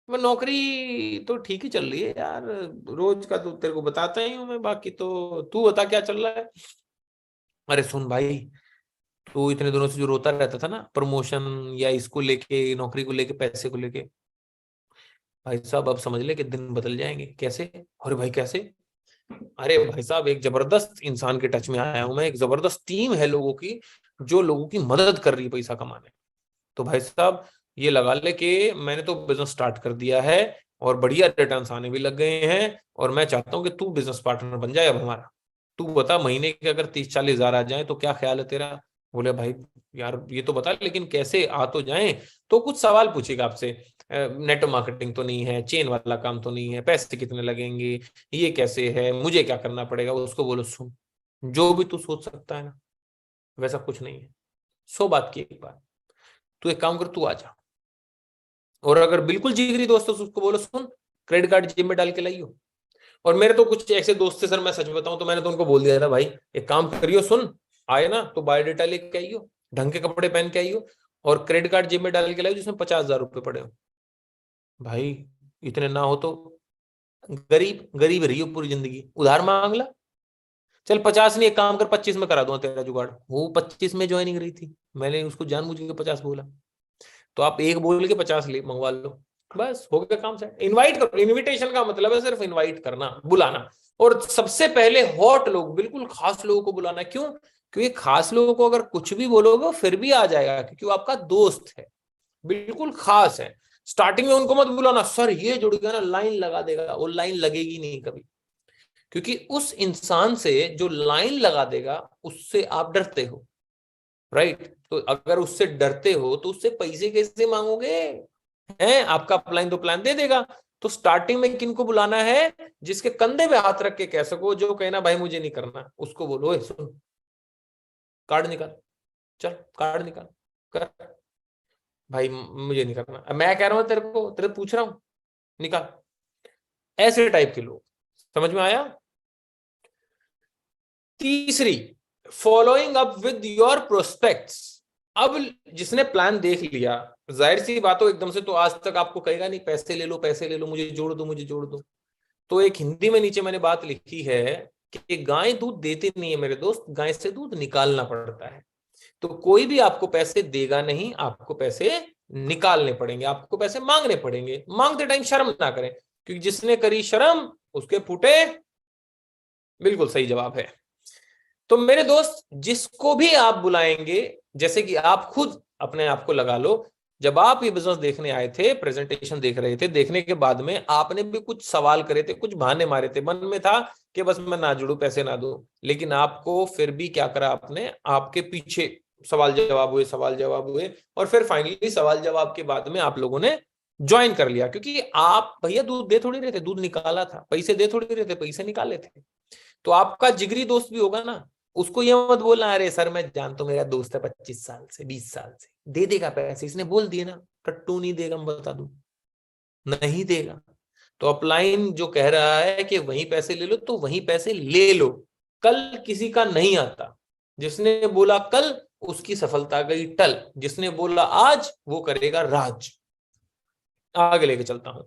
मैं नौकरी तो ठीक ही चल रही है यार, रोज का तो तेरे को बताता ही हूँ मैं, बाकी तो तू बता क्या चल रहा है। अरे सुन भाई, तो इतने दिनों से जो रोता रहता था ना, प्रमोशन या इसको लेके, नौकरी को लेके, पैसे को लेके, भाई साहब अब समझ ले कि दिन बदल जाएंगे। कैसे, अरे भाई कैसे। अरे भाई साहब, एक जबरदस्त इंसान के टच में आया हूं मैं, एक जबरदस्त टीम है लोगों की, जो लोगों की मदद कर रही है पैसा कमाने। तो भाई साहब ये लगा ले कि मैंने तो बिजनेस स्टार्ट कर दिया है, और बढ़िया रिटर्न्स आने भी लग गए हैं, और मैं चाहता हूं कि तू बिजनेस पार्टनर बन जाए अब हमारा। तू बता महीने के अगर 30-40 हजार आ जाए तो क्या ख्याल है तेरा। बोले भाई यार ये तो बता, लेकिन कैसे आ तो जाए। तो कुछ सवाल पूछेगा आपसे, नेटवर्क मार्केटिंग तो नहीं है, चेन वाला काम तो नहीं है, पैसे कितने लगेंगे, ये कैसे है, मुझे क्या करना पड़ेगा। उसको बोलो सुन, जो भी तू सोच सकता है ना, वैसा कुछ नहीं है। 100 बात की एक बात, तू एक काम कर, तू आ जा। और अगर बिल्कुल जिगरी दोस्त है तो उसको बोलो सुन, क्रेडिट कार्ड जेब में डाल के लाइयो। और मेरे तो कुछ ऐसे दोस्त थे सर, मैं सच बताऊं तो मैंने तो उनको बोल दिया था, भाई एक काम करियो, सुन आए ना तो बायोडेटा लेके आइयो, ढंग के कपड़े पहन के आइयो, और क्रेडिट कार्ड जेब में डाल के लाइयो जिसमें 50,000 रुपए पड़े हो। भाई इतने ना हो तो गरीब गरीब रही हो पूरी जिंदगी, उधार मांग ला। चल 50 नहीं, एक काम कर 25 में करा दूंगा तेरा जुगाड़। वो 25 में ज्वाइनिंग रही थी, मैंने उसको जानबूझ के 50 बोला। तो आप एक बोल के 50 ले मंगवा लो, बस हो गया काम सेट। इनवाइट करो, इनविटेशन का मतलब है सिर्फ इनवाइट करना, बुलाना। और सबसे पहले हॉट लोग, बिल्कुल खास लोगों को बुलाना। क्यों, क्योंकि खास लोगों को अगर कुछ भी बोलोगे वो फिर भी आ जाएगा, क्योंकि वो आपका दोस्त है, बिल्कुल खास है। स्टार्टिंग में उनको मत बुलाना, सर ये जुड़ गया ना, लाइन लगा देगा, वो लाइन लगेगी नहीं कभी। क्योंकि उस इंसान से जो लाइन लगा देगा, उससे आप डरते हो, राइट। तो अगर उससे डरते हो तो उससे पैसे कैसे मांगोगे, हैं, आपका प्लान तो प्लान दे देगा। तो स्टार्टिंग में किनको बुलाना है, जिसके कंधे पे हाथ रख के कह सको, जो कहना भाई मुझे नहीं करना, उसको बोलो सुन, कार्ड निकाल, चल कार्ड निकाल कर, भाई मुझे नहीं करना, अब मैं कह रहा हूं तेरे को, तेरे पूछ रहा हूं, निकाल। ऐसे टाइप के लोग, समझ में आया। तीसरी, following up with your prospects. अब जिसने प्लान देख लिया, जाहिर सी बात हो, एकदम से तो आज तक आपको कहेगा नहीं पैसे ले लो पैसे ले लो, मुझे जोड़ दो मुझे जोड़ दो। तो एक हिंदी में नीचे मैंने बात लिखी है कि गाय दूध देती नहीं है मेरे दोस्त, गाय से दूध निकालना पड़ता है। तो कोई भी आपको पैसे देगा नहीं, आपको पैसे निकालने पड़ेंगे, आपको पैसे मांगने पड़ेंगे। मांगते टाइम शर्म ना करें, क्योंकि जिसने करी शर्म उसके फूटे, बिल्कुल सही जवाब है। तो मेरे दोस्त, जिसको भी आप बुलाएंगे, जैसे कि आप खुद अपने आप को लगा लो, जब आप ये बिजनेस देखने आए थे, प्रेजेंटेशन देख रहे थे, देखने के बाद में आपने भी कुछ सवाल करे थे, कुछ बहाने मारे थे, मन में था कि बस मैं ना जुड़ू, पैसे ना दूं, लेकिन आपको फिर भी क्या करा आपने, आपके पीछे सवाल जवाब हुए, सवाल जवाब हुए, और फिर फाइनली सवाल जवाब के बाद में आप लोगों ने ज्वाइन कर लिया। क्योंकि आप भैया दूध दे थोड़ी रहे थे, दूध निकाला था, पैसे दे थोड़ी रहे थे, पैसे निकाले थे। तो आपका जिगरी दोस्त भी होगा ना, उसको ये मत बोलना अरे सर मैं जानता हूं मेरा दोस्त है 25 साल से 20 साल से, दे देगा पैसे, इसने बोल दिए ना, टट्टू नहीं देगा, मैं बता दूं, नहीं देगा। तो अपलाइन जो कह रहा है कि वहीं पैसे ले लो, तो वहीं पैसे ले लो, कल किसी का नहीं आता। जिसने बोला कल उसकी सफलता गई टल, जिसने बोला आज वो करेगा राज। आगे लेके चलता हूं।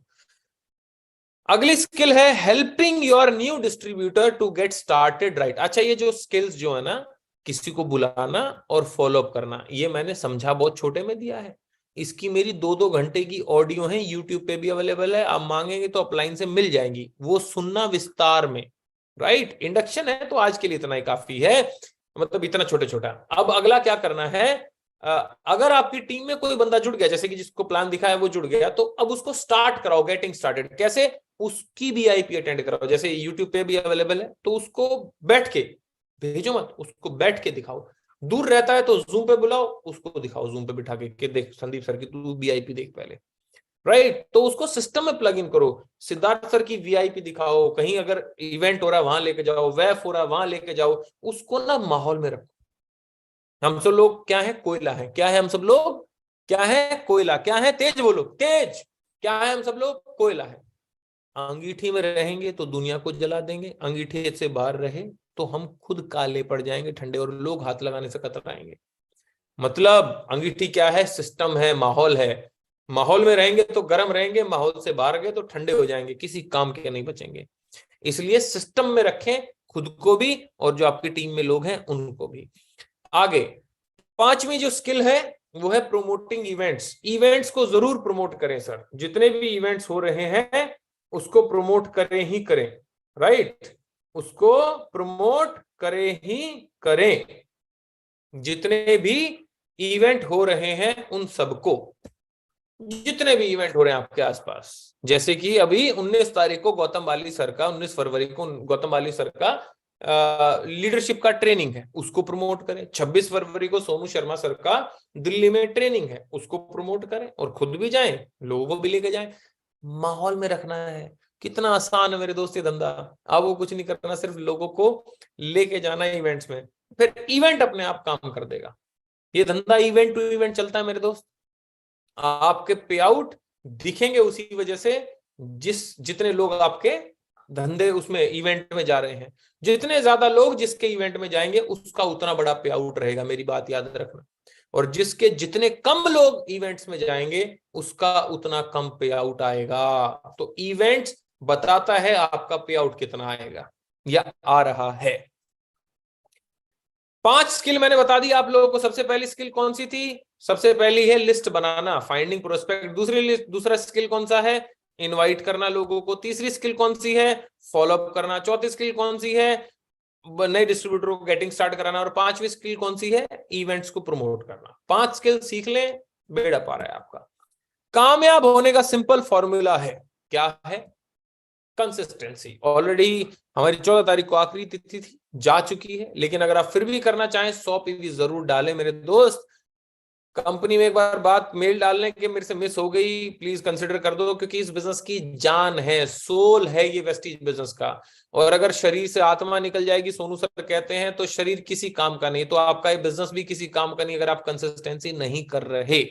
अगली स्किल है helping your new distributor to get started right. अच्छा, ये जो स्किल्स जो है ना, किसी को बुलाना और फॉलोअप करना, ये मैंने समझा बहुत छोटे में दिया है। इसकी मेरी 2-2 घंटे की ऑडियो है, यूट्यूब पे भी अवेलेबल है, आप मांगेंगे तो अपलाइन से मिल जाएंगी, वो सुनना विस्तार में। राइट, इंडक्शन है तो आज के लिए इतना ही काफी है, मतलब इतना छोटा छोटा। अब अगला क्या करना है, अगर आपकी टीम में कोई बंदा जुड़ गया, जैसे कि जिसको प्लान दिखा है वो जुड़ गया, तो अब उसको स्टार्ट कराओ, गेटिंग स्टार्टेड। कैसे? उसकी वीआईपी अटेंड कराओ, जैसे यूट्यूब पे भी अवेलेबल है, तो उसको बैठ के भेजो मत, उसको बैठ के दिखाओ। दूर रहता है तो जूम पे बुलाओ, उसको दिखाओ जूम पे बिठा के देख संदीप सर की तू वीआईपी देख पहले। राइट, तो उसको सिस्टम में प्लग इन करो, सिद्धार्थ सर की वीआईपी दिखाओ, कहीं अगर इवेंट हो रहा है वहां लेके जाओ, वैफ हो रहा है वहां लेके जाओ, उसको ना माहौल में रखो। हम सब लोग क्या है? कोयला है। क्या है हम सब लोग? क्या है? कोयला। क्या है? तेज बोलो, तेज। क्या है हम सब लोग? कोयला है। अंगीठी में रहेंगे तो दुनिया को जला देंगे, अंगीठी से बाहर रहे तो हम खुद काले पड़ जाएंगे ठंडे, और लोग हाथ लगाने से कतराएंगे। मतलब अंगीठी क्या है? सिस्टम है, माहौल है। माहौल में रहेंगे तो गर्म रहेंगे, माहौल से बाहर गए तो ठंडे हो जाएंगे, किसी काम के नहीं बचेंगे। इसलिए सिस्टम में रखें खुद को भी, और जो आपकी टीम में लोग हैं उनको भी। आगे पांचवी जो स्किल है वो है प्रोमोटिंग इवेंट्स। इवेंट्स को जरूर प्रमोट करें सर, जितने भी इवेंट्स हो रहे हैं उसको प्रमोट करें ही करें। राइट, उसको प्रमोट करें ही करें। जितने भी इवेंट हो रहे हैं उन सबको, जितने भी इवेंट हो रहे हैं आपके आसपास, जैसे कि अभी 19 तारीख को गौतम बाली सर का, 19 फरवरी को गौतम बाली सर का लीडरशिप का ट्रेनिंग है, उसको प्रमोट करें। 26 फरवरी को सोनू शर्मा सर का दिल्ली में ट्रेनिंग है, उसको प्रमोट करें, और खुद भी जाएं, लोगों को भी लेके जाएं। माहौल में रखना है। कितना आसान है मेरे दोस्त ये धंधा। आपको कुछ नहीं करना, सिर्फ लोगों को लेके जाना है इवेंट्स में, फिर इवेंट अपने आप काम कर देगा। ये धंधा इवेंट टू इवेंट चलता है मेरे दोस्त। आपके पे आउट दिखेंगे उसी वजह से जितने लोग आपके धंधे उसमें इवेंट में जा रहे हैं। जितने ज्यादा लोग जिसके इवेंट में जाएंगे उसका उतना बड़ा पे आउट रहेगा, मेरी बात याद रखना। और जिसके जितने कम लोग इवेंट्स में जाएंगे उसका उतना कम पे आउट आएगा। तो इवेंट्स बताता है आपका पे आउट कितना आएगा या आ रहा है। 5 स्किल मैंने बता दी आप लोगों को। सबसे पहली स्किल कौन सी थी? सबसे पहली है लिस्ट बनाना, फाइंडिंग प्रोस्पेक्ट। दूसरा स्किल कौन सा है? इनवाइट करना लोगों को। तीसरी स्किल कौन सी है? फॉलोअप करना। चौथी स्किल कौन सी है? नए डिस्ट्रीब्यूटर को गेटिंग स्टार्ट कराना। और पांचवी स्किल कौन सी है? इवेंट्स को प्रमोट करना। 5 स्किल सीख लें, बेड़ा पार है आपका। कामयाब होने का सिंपल फॉर्मूला है, क्या है? कंसिस्टेंसी। ऑलरेडी हमारी 14 तारीख को आखिरी तिथि थी, जा चुकी है, लेकिन अगर आप फिर भी करना चाहें 100 पीवी जरूर डालें मेरे दोस्त। कंपनी में एक बार बात मेल डालने के मेरे से मिस हो गई, प्लीज कंसिडर कर दो, क्योंकि इस बिजनेस की जान है, सोल है ये वेस्टीज बिजनेस का। और अगर शरीर से आत्मा निकल जाएगी, सोनू सर कहते हैं, तो शरीर किसी काम का नहीं, तो आपका ये बिजनेस भी किसी काम का नहीं अगर आप कंसिस्टेंसी नहीं कर रहे।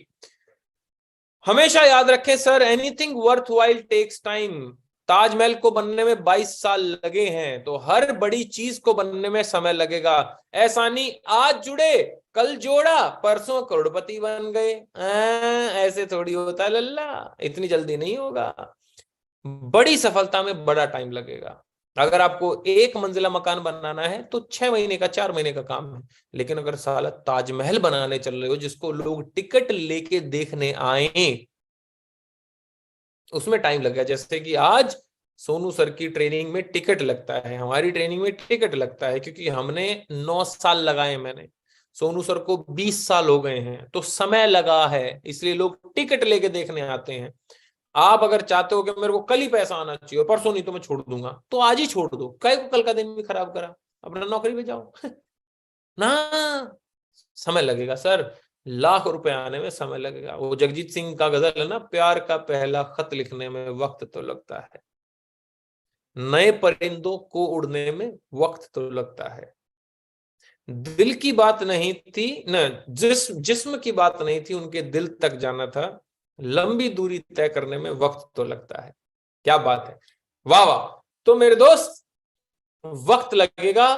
हमेशा याद रखें sir, anything worth while takes time. Taj Mahal को बनने में 22 साल लगे हैं, तो हर बड़ी चीज को बनने में समय लगेगा। ऐसा नहीं आज जुड़े कल जोड़ा परसों करोड़पति बन गए, ऐसे थोड़ी होता है लल्ला, इतनी जल्दी नहीं होगा। बड़ी सफलता में बड़ा टाइम लगेगा। अगर आपको 1 मंजिला मकान बनाना है तो 6 महीने का 4 महीने का काम है, लेकिन अगर साला ताजमहल बनाने चल रहे हो जिसको लोग टिकट लेके देखने आए, उसमें टाइम लग गया। जैसे कि आज सोनू सर की ट्रेनिंग में टिकट लगता है, हमारी ट्रेनिंग में टिकट लगता है, क्योंकि हमने 9 साल लगाए, मैंने सोनू सर को 20 साल हो गए हैं, तो समय लगा है, इसलिए लोग टिकट लेके देखने आते हैं। आप अगर चाहते हो कि मेरे को कल ही पैसा आना चाहिए, परसों नहीं तो मैं छोड़ दूंगा, तो आज ही छोड़ दो, कल को कल का दिन भी खराब करा, अपना नौकरी पे जाओ ना। समय लगेगा सर, लाख रुपए आने में समय लगेगा। वो जगजीत सिंह का गजल है ना, प्यार का पहला खत लिखने में वक्त तो लगता है, नए परिंदों को उड़ने में वक्त तो लगता है। दिल की बात नहीं थी न, जिस्म की बात नहीं थी, उनके दिल तक जाना था। लंबी दूरी तय करने में वक्त तो लगता है। क्या बात है, वाह वाह। तो मेरे दोस्त, वक्त लगेगा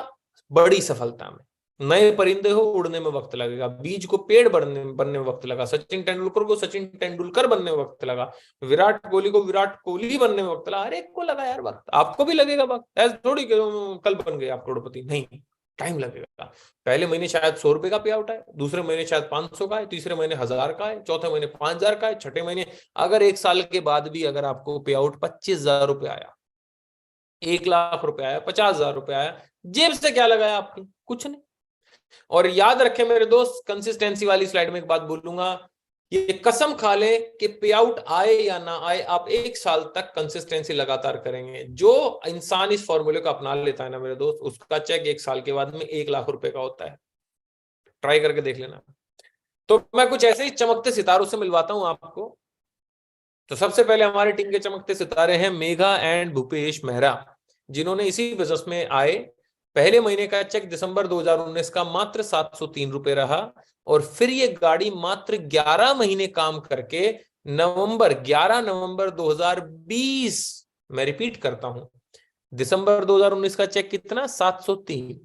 बड़ी सफलता में। नए परिंदे हो, उड़ने में वक्त लगेगा। बीज को पेड़ बनने में वक्त लगा। सचिन तेंदुलकर को सचिन तेंदुलकर बनने में वक्त लगा। विराट कोहली को विराट कोहली बनने में वक्त लगा। हर एक को लगा यार वक्त, आपको भी लगेगा वक्त। ऐसे थोड़ी कि कल बन गए आप करोड़पति, नहीं, टाइम लगेगा। पहले महीने शायद 100 रुपए का पे आउट है, दूसरे महीने शायद 500 का है, तीसरे महीने 1000 का है, चौथे महीने 5000 का है, छठे महीने, अगर 1 साल के बाद भी अगर आपको पे आउट 25,000 रुपए आया, 1 लाख रुपए आया, 50,000 रुपए आया, जेब से क्या लगाया आपने? कुछ नहीं। और याद रखें मेरे दोस्त, कंसिस्टेंसी वाली स्लाइड में एक बात बोलूंगा, ये कसम खा ले कि पे आउट आए या ना आए, आप 1 साल तक कंसिस्टेंसी लगातार करेंगे। जो इंसान इस फॉर्मूले को अपना लेता है ना मेरे दोस्त, उसका चेक 1 साल के बाद में 1 लाख रुपए का होता है। ट्राई करके देख लेना। तो मैं कुछ ऐसे ही चमकते सितारों से मिलवाता हूं आपको। तो सबसे पहले हमारे टीम के चमकते सितारे हैं मेघा एंड भूपेश मेहरा, जिन्होंने इसी बिजनेस में आए। पहले महीने का चेक दिसंबर 2019 का मात्र 703 रुपए रहा, और फिर ये गाड़ी मात्र 11 महीने काम करके 11 नवंबर 2020, मैं रिपीट करता हूं, दिसंबर 2019 का चेक कितना? 703।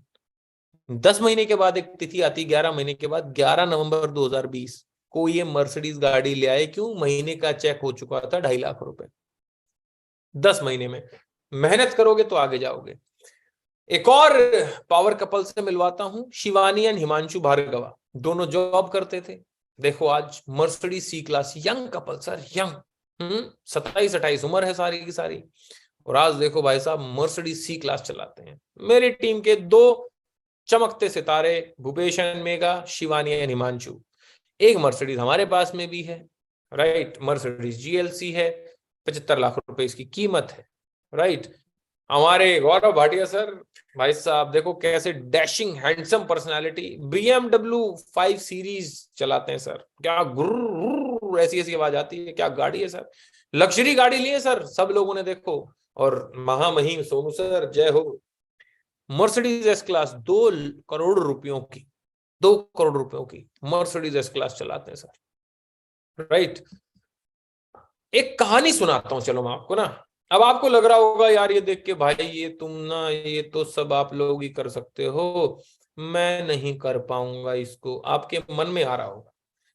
10 महीने के बाद एक तिथि आती, 11 महीने के बाद 11 नवंबर 2020 को ये मर्सिडीज गाड़ी ले आए। क्यों? महीने का चेक हो चुका था 2.5 लाख रुपए। 10 महीने में मेहनत करोगे तो आगे जाओगे। एक और पावर कपल से मिलवाता हूं, शिवानी एंड हिमांशु भार्गवा। दोनों जॉब करते थे। देखो आज Mercedes C class, young couple sir, young, 27-28 उम्र है सारी की सारी, और आज देखो भाई साहब मर्सिडीज सी क्लास चलाते हैं। मेरी टीम के दो चमकते सितारे, भूपेश एंड मेघा, शिवानी एंड हिमांशु। एक मर्सिडीज हमारे पास में भी है, राइट, मर्सिडीज जीएलसी है, 75 लाख रुपए इसकी कीमत है, राइट। हमारे गौरव भाटिया सर, भाई साहब देखो कैसे dashing handsome personality, BMW 5 series चलाते हैं सर। क्या गुर्र ऐसी ऐसी आवाज आती है, क्या गाड़ी है सर, लग्जरी गाड़ी ली है सर सब लोगों ने, देखो। और महामहिम सोनू सर, जय हो। मर्सिडीज एस क्लास 2 करोड़ रुपयों की, 2 करोड़ रुपयों की मर्सिडीज एस क्लास चलाते हैं सर, राइट। एक कहानी सुनाता हूं, चलो मैं आपको ना। अब आपको लग रहा होगा यार ये देख के, भाई ये तुम ना, ये तो सब आप लोग ही कर सकते हो, मैं नहीं कर पाऊंगा इसको, आपके मन में आ रहा होगा।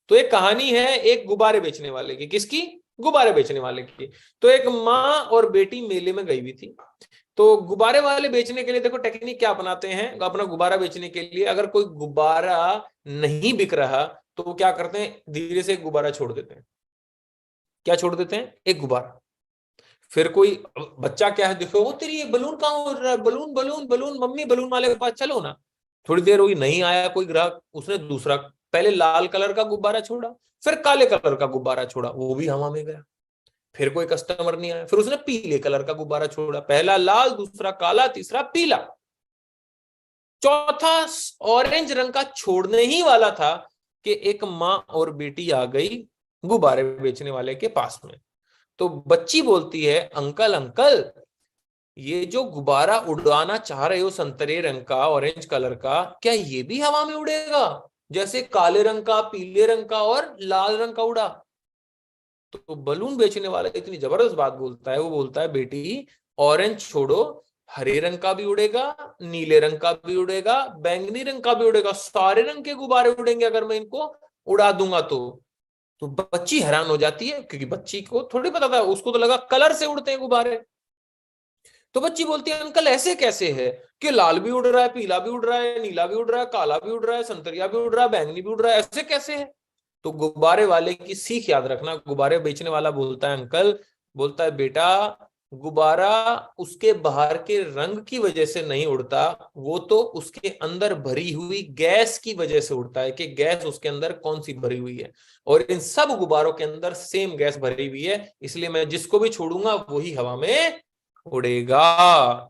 तो एक कहानी है एक गुब्बारे बेचने वाले की। किसकी? गुब्बारे बेचने वाले की। तो एक माँ और बेटी मेले में गई हुई थी। तो गुब्बारे वाले बेचने के लिए देखो टेक्निक क्या अपनाते हैं अपना गुब्बारा बेचने के लिए। अगर कोई गुब्बारा नहीं बिक रहा तो वो क्या करते हैं, धीरे से एक गुब्बारा छोड़ देते हैं। क्या छोड़ देते हैं? एक गुब्बारा। फिर कोई बच्चा क्या है, देखो वो तेरी ये बलून कहाँ उड़ रहा है, balloon balloon balloon, mummy balloon वाले के पास चलो ना। थोड़ी देर हुई, नहीं आया कोई ग्राहक, उसने दूसरा, पहले लाल कलर का गुब्बारा छोड़ा, फिर काले कलर का गुब्बारा छोड़ा, वो भी हवा में गया। फिर कोई कस्टमर नहीं आया, फिर उसने पीले कलर का गुब्बारा छोड़ा, पहला लाल, दूसरा काला, तीसरा पीला, चौथा ऑरेंज रंग का छोड़ने ही वाला था कि एक माँ और बेटी आ गई गुब्बारे बेचने वाले के पास में। तो बच्ची बोलती है, अंकल अंकल, ये जो गुब्बारा उड़ाना चाह रहे हो संतरे रंग का, ऑरेंज कलर का, क्या ये भी हवा में उड़ेगा जैसे काले रंग का, पीले रंग का और लाल रंग का उड़ा? तो बलून बेचने वाला इतनी जबरदस्त बात बोलता है, वो बोलता है बेटी ऑरेंज छोड़ो, हरे रंग का भी उड़ेगा, नीले रंग का भी उड़ेगा, बैंगनी रंग का भी उड़ेगा, सारे रंग के गुब्बारे उड़ेंगे अगर मैं इनको उड़ा दूंगा तो बच्ची हैरान हो जाती है, क्योंकि बच्ची को थोड़ी पता था, उसको तो लगा कलर से उड़ते हैं गुब्बारे। तो बच्ची बोलती है, अंकल ऐसे कैसे है कि लाल भी उड़ रहा है, पीला भी उड़ रहा है, नीला भी उड़ रहा है, काला भी उड़ रहा है, संतरिया भी उड़ रहा है, बैंगनी भी उड़ रहा है, ऐसे कैसे है? तो गुब्बारे वाले की सीख याद रखना। गुब्बारे बेचने वाला बोलता है, अंकल, बोलता है बेटा, गुब्बारा उसके बाहर के रंग की वजह से नहीं उड़ता, वो तो उसके अंदर भरी हुई गैस की वजह से उड़ता है, कि गैस उसके अंदर कौन सी भरी हुई है, और इन सब गुब्बारों के अंदर सेम गैस भरी हुई है, इसलिए मैं जिसको भी छोड़ूंगा वही हवा में उड़ेगा।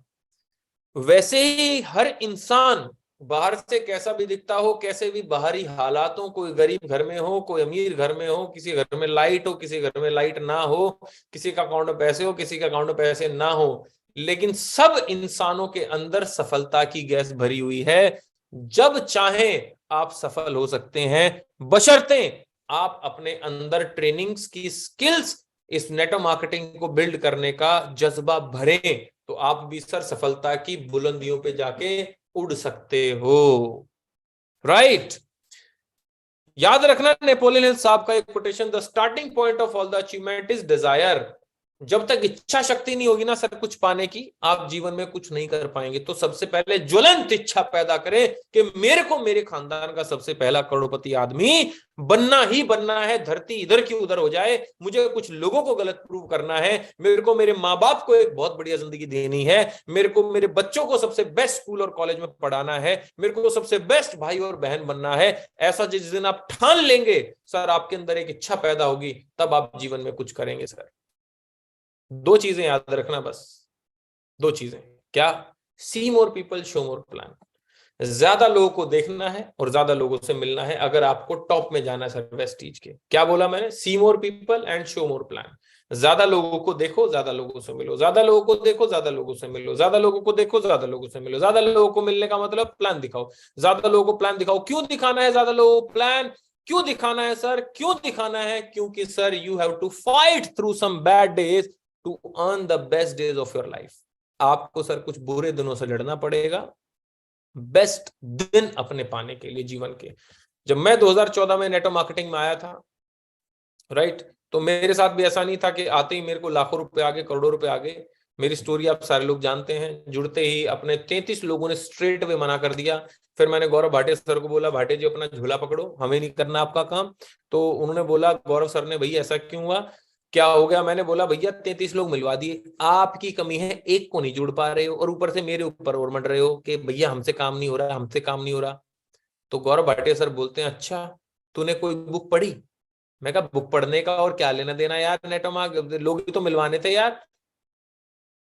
वैसे ही हर इंसान बाहर से कैसा भी दिखता हो, कैसे भी बाहरी हालात हो, कोई गरीब घर में हो, कोई अमीर घर में हो, किसी घर में लाइट हो, किसी घर में लाइट ना हो, किसी का अकाउंट में पैसे हो, किसी का अकाउंट में पैसे ना हो, लेकिन सब इंसानों के अंदर सफलता की गैस भरी हुई है। जब चाहें आप सफल हो सकते हैं, बशर्ते आप अपने अंदर ट्रेनिंग्स की स्किल्स, इस नेटवर्क मार्केटिंग को बिल्ड करने का जज्बा भरें, तो आप भी सर सफलता की बुलंदियों पे जाके उड़ सकते हो। राइट। याद रखना नेपोलियन हिल साहब का एक quotation, the starting point of all the achievement is desire. जब तक इच्छा शक्ति नहीं होगी ना सर कुछ पाने की, आप जीवन में कुछ नहीं कर पाएंगे। तो सबसे पहले ज्वलंत इच्छा पैदा करें कि मेरे को मेरे खानदान का सबसे पहला करोड़पति आदमी बनना ही बनना है। धरती इधर की उधर हो जाए, मुझे कुछ लोगों को गलत प्रूव करना है, मेरे को मेरे माँ बाप को एक बहुत बढ़िया जिंदगी देनी है, मेरे को मेरे बच्चों को सबसे बेस्ट स्कूल और कॉलेज में पढ़ाना है, मेरे को सबसे बेस्ट भाई और बहन बनना है। ऐसा जिस दिन आप ठान लेंगे सर, आपके अंदर एक इच्छा पैदा होगी, तब आप जीवन में कुछ करेंगे सर। दो चीजें याद रखना बस, दो चीजें। क्या? See more people, show more plan. ज्यादा लोगों को देखना है और ज्यादा लोगों से मिलना है अगर आपको टॉप में जाना है सर वेस्टीज के। क्या बोला मैंने? See more people and show more plan. ज्यादा लोगों को देखो, ज्यादा लोगों से मिलो, ज्यादा लोगों को देखो, ज्यादा लोगों से मिलो, ज्यादा लोगों को देखो, ज्यादा लोगों से मिलो। ज्यादा लोगों को मिलने का मतलब प्लान दिखाओ, ज्यादा लोगों को प्लान दिखाओ। क्यों दिखाना है ज्यादा लोगों को प्लान? क्यों दिखाना है सर? क्यों दिखाना है? क्योंकि sir you have to fight through some bad days to earn the best days of your life. आपको सर कुछ बुरे दिनों से लड़ना पड़ेगा बेस्ट दिन अपने पाने के लिए जीवन के। जब मैं 2014 में नेटवर्क मार्केटिंग में आया था, राइट, तो मेरे साथ भी ऐसा नहीं था कि आते ही मेरे को लाखों रुपए आ गए, करोड़ों रुपए आ गए। मेरी स्टोरी आप सारे लोग जानते हैं। जुड़ते ही अपने 33 लोगों ने स्ट्रेट वे मना कर दिया। फिर मैंने गौरव भाटिया सर को बोला, भाटिया जी अपना झोला पकड़ो, हमें नहीं करना आपका काम। तो उन्होंने बोला, गौरव सर ने, भैया ऐसा क्यों हुआ, क्या हो गया? मैंने बोला, भैया 33 लोग मिलवा दिए, आपकी कमी है, एक को नहीं जुड़ पा रहे हो, और ऊपर से मेरे ऊपर और मंड रहे हो कि भैया हमसे काम नहीं हो रहा, हमसे काम नहीं हो रहा। तो गौरव भाटिया सर बोलते हैं, अच्छा तूने कोई बुक पढ़ी? मैं कहा बुक पढ़ने का और क्या लेना देना यार, नेटवर्क लोग ही तो मिलवाने थे यार,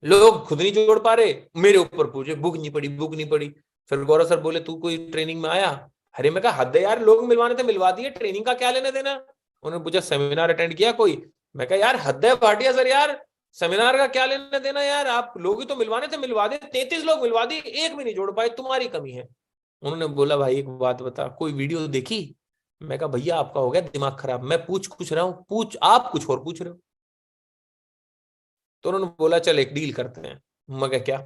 लोग खुद नहीं जोड़ पा रहे, मेरे ऊपर पूछे बुक नहीं पढ़ी, बुक नहीं पढ़ी। फिर गौरव सर बोले, तू कोई ट्रेनिंग में आया? अरे मैं कहा हद है यार, लोग मिलवाने थे मिलवा दिए, ट्रेनिंग का क्या लेना देना। उन्होंने पूछा सेमिनार अटेंड किया कोई? मैं कहा यार हद है भाटिया सर, यार सेमिनार का क्या लेना देना यार, आप लोग ही तो मिलवाने थे मिलवा दे, 33 लोग मिलवा दिए, एक भी नहीं जोड़ पाए, तुम्हारी कमी है। उन्होंने बोला, भाई एक बात बता, कोई वीडियो देखी? मैं कहा भैया आपका हो गया दिमाग खराब, मैं पूछ कुछ रहा हूँ, पूछ आप कुछ और पूछ रहे हो। तो उन्होंने बोला, चल एक डील करते हैं। मैं कहा क्या?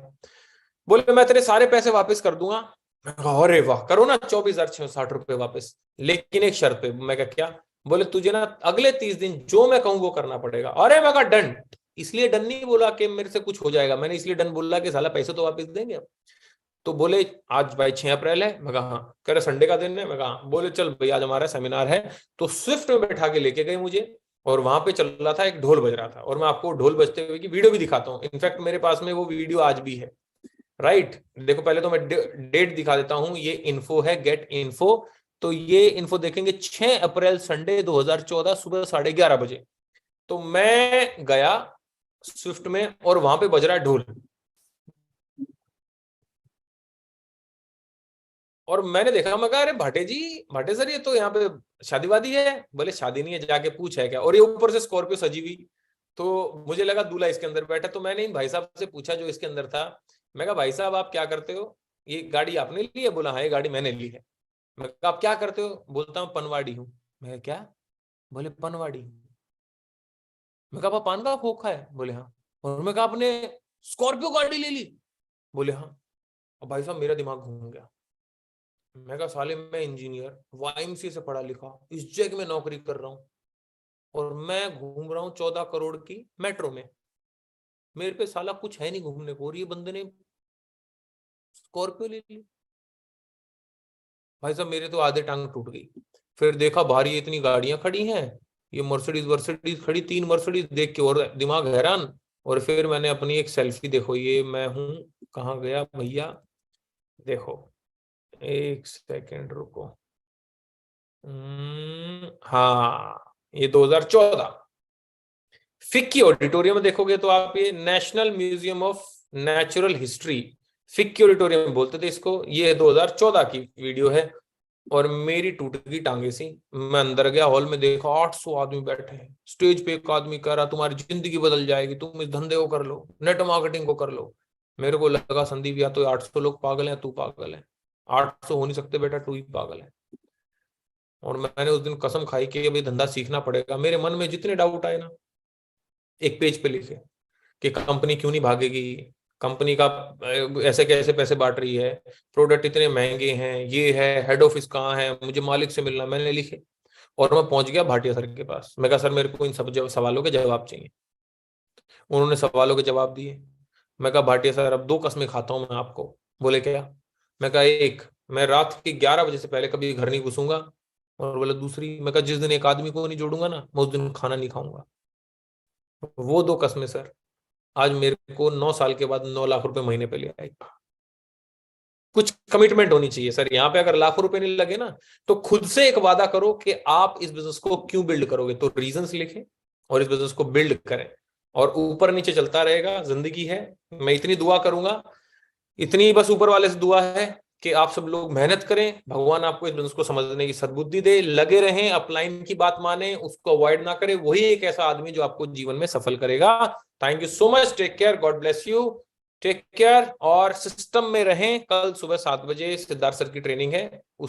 बोले मैं तेरे सारे पैसे वापस कर दूंगा। मैं कहा अरे वाह, करो ना, 24,660 रुपए वापस, लेकिन एक शर्त पे। मैं कहा क्या? बोले तुझे ना अगले 30 दिन जो मैं कहूँ वो करना पड़ेगा। अरे मैं कहा डन। इसलिए डन नहीं बोला कि मेरे से कुछ हो जाएगा, मैंने इसलिए डन बोला कि साला पैसे तो वापस देंगे। तो बोले आज भाई 6 अप्रैल है। मैं कहा हाँ। कह रहे संडे का दिन है। मैं कहा हाँ। बोले चल भाई आज हमारा सेमिनार है। तो स्विफ्ट में बैठा के लेके गए मुझे, और वहां पे चल रहा था, एक ढोल बज रहा था, और मैं आपको ढोल बजते हुए की वीडियो भी दिखाता हूँ। इनफैक्ट मेरे पास में वो वीडियो आज भी है। राइट, देखो पहले तो मैं डेट दिखा देता हूँ, ये इन्फो है, गेट इन्फो। तो ये इन्फो देखेंगे 6 अप्रैल संडे 2014 सुबह 11:30 बजे। तो मैं गया स्विफ्ट में और वहां पे बज रहा है ढोल, और मैंने देखा। मैं कहा अरे भाटे जी, भाटे सर ये तो यहाँ पे शादी वादी है। बोले शादी नहीं है, जाके पूछ है क्या। और ये ऊपर से स्कॉर्पियो सजी हुई, तो मुझे लगा दूल्हा इसके अंदर बैठा। तो मैंने इन भाई साहब से पूछा जो इसके अंदर था, मैं कहा भाई साहब आप क्या करते हो, ये गाड़ी आपने ली है? बोला हाँ ये गाड़ी मैंने ली है। मैं कहा आप क्या करते हो? बोलता हूँ पनवाड़ी हूँ। मैं कहा क्या? बोले पनवाड़ी हूँ। मैं कहा पान का खोखा है? बोले हाँ। और मैं कहा आपने स्कॉर्पियो गाड़ी ले ली? बोले हाँ। और भाई साहब मेरा दिमाग घूम गया। मैं कहा साले मैं इंजीनियर वाईएमसी से पढ़ा लिखा, इस जगह में नौकरी कर रहा हूँ, और मैं घूम रहा हूँ 14 करोड़ की मेट्रो में, मेरे पे साला कुछ है नहीं घूमने को, और ये बंदे ने स्कॉर्पियो ले ली। भाई साहब मेरे तो आधे टांग टूट गई। फिर देखा बाहर ये इतनी गाड़ियां खड़ी हैं, ये मर्सिडीज वर्सिडीज खड़ी, 3 मर्सिडीज देख के और दिमाग हैरान। और फिर मैंने अपनी एक सेल्फी, देखो ये मैं हूं, कहाँ गया भैया, देखो एक सेकेंड रुको। हाँ ये 2014 फिक्की ऑडिटोरियम में देखोगे तो आप, ये national museum of natural history, FICCI auditorium बोलते थे इसको। ये 2014 की वीडियो है, और मेरी टूट गई टांगे सी। मैं अंदर गया, हॉल में देखा 800 आदमी बैठे हैं। स्टेज पे एक आदमी कह रहा तुम्हारी जिंदगी बदल जाएगी, तुम इस धंधे को कर लो, नेट मार्केटिंग को कर लो। मेरे को लगा संदीप या तो 800 लोग पागल हैं, तू पागल है। 800 हो नहीं सकते बेटा, तू ही पागल है। और मैंने उस दिन कसम खाई कि अभी धंधा सीखना पड़ेगा। मेरे मन में जितने डाउट आए ना, एक पेज पे लिखे कि कंपनी क्यों नहीं भागेगी, कंपनी का ऐसे कैसे पैसे बांट रही है, प्रोडक्ट इतने महंगे हैं, ये है, हेड ऑफिस कहाँ है, मुझे मालिक से मिलना, मैंने लिखे। और मैं पहुंच गया भाटिया सर के पास। मैं कहा सर मेरे को इन सब सवालों के जवाब चाहिए। उन्होंने सवालों के जवाब दिए। मैं कहा भाटिया सर अब 2 कस्में खाता हूं मैं आपको। बोले क्या? मैं कहा एक, मैं रात के 11 बजे से पहले कभी घर नहीं घुसूंगा। और बोला दूसरी, मैं कहा जिस दिन एक आदमी को नहीं जोड़ूंगा ना, मैं उस दिन खाना नहीं खाऊंगा। वो 2 कस्में सर आज मेरे को 9 साल के बाद 9 लाख रुपए महीने पे ले आई। कुछ कमिटमेंट होनी चाहिए सर यहाँ पे। अगर लाखों रुपए नहीं लगे ना, तो खुद से एक वादा करो कि आप इस बिजनेस को क्यों बिल्ड करोगे। तो रीजंस लिखें और इस बिजनेस को बिल्ड करें। और ऊपर नीचे चलता रहेगा, जिंदगी है। मैं इतनी दुआ करूंगा, इतनी बस ऊपर वाले से दुआ है कि आप सब लोग मेहनत करें, भगवान आपको इस बिजनेस को समझने की सद्बुद्धि दे, लगे रहें, अपलाइन की बात माने, उसको अवॉइड ना करें। वही एक ऐसा आदमी जो आपको जीवन में सफल करेगा। Thank you so much, take care, God bless you, take care. और सिस्टम में रहें। कल सुबह 7 बजे सिद्धार्थ सर की ट्रेनिंग है।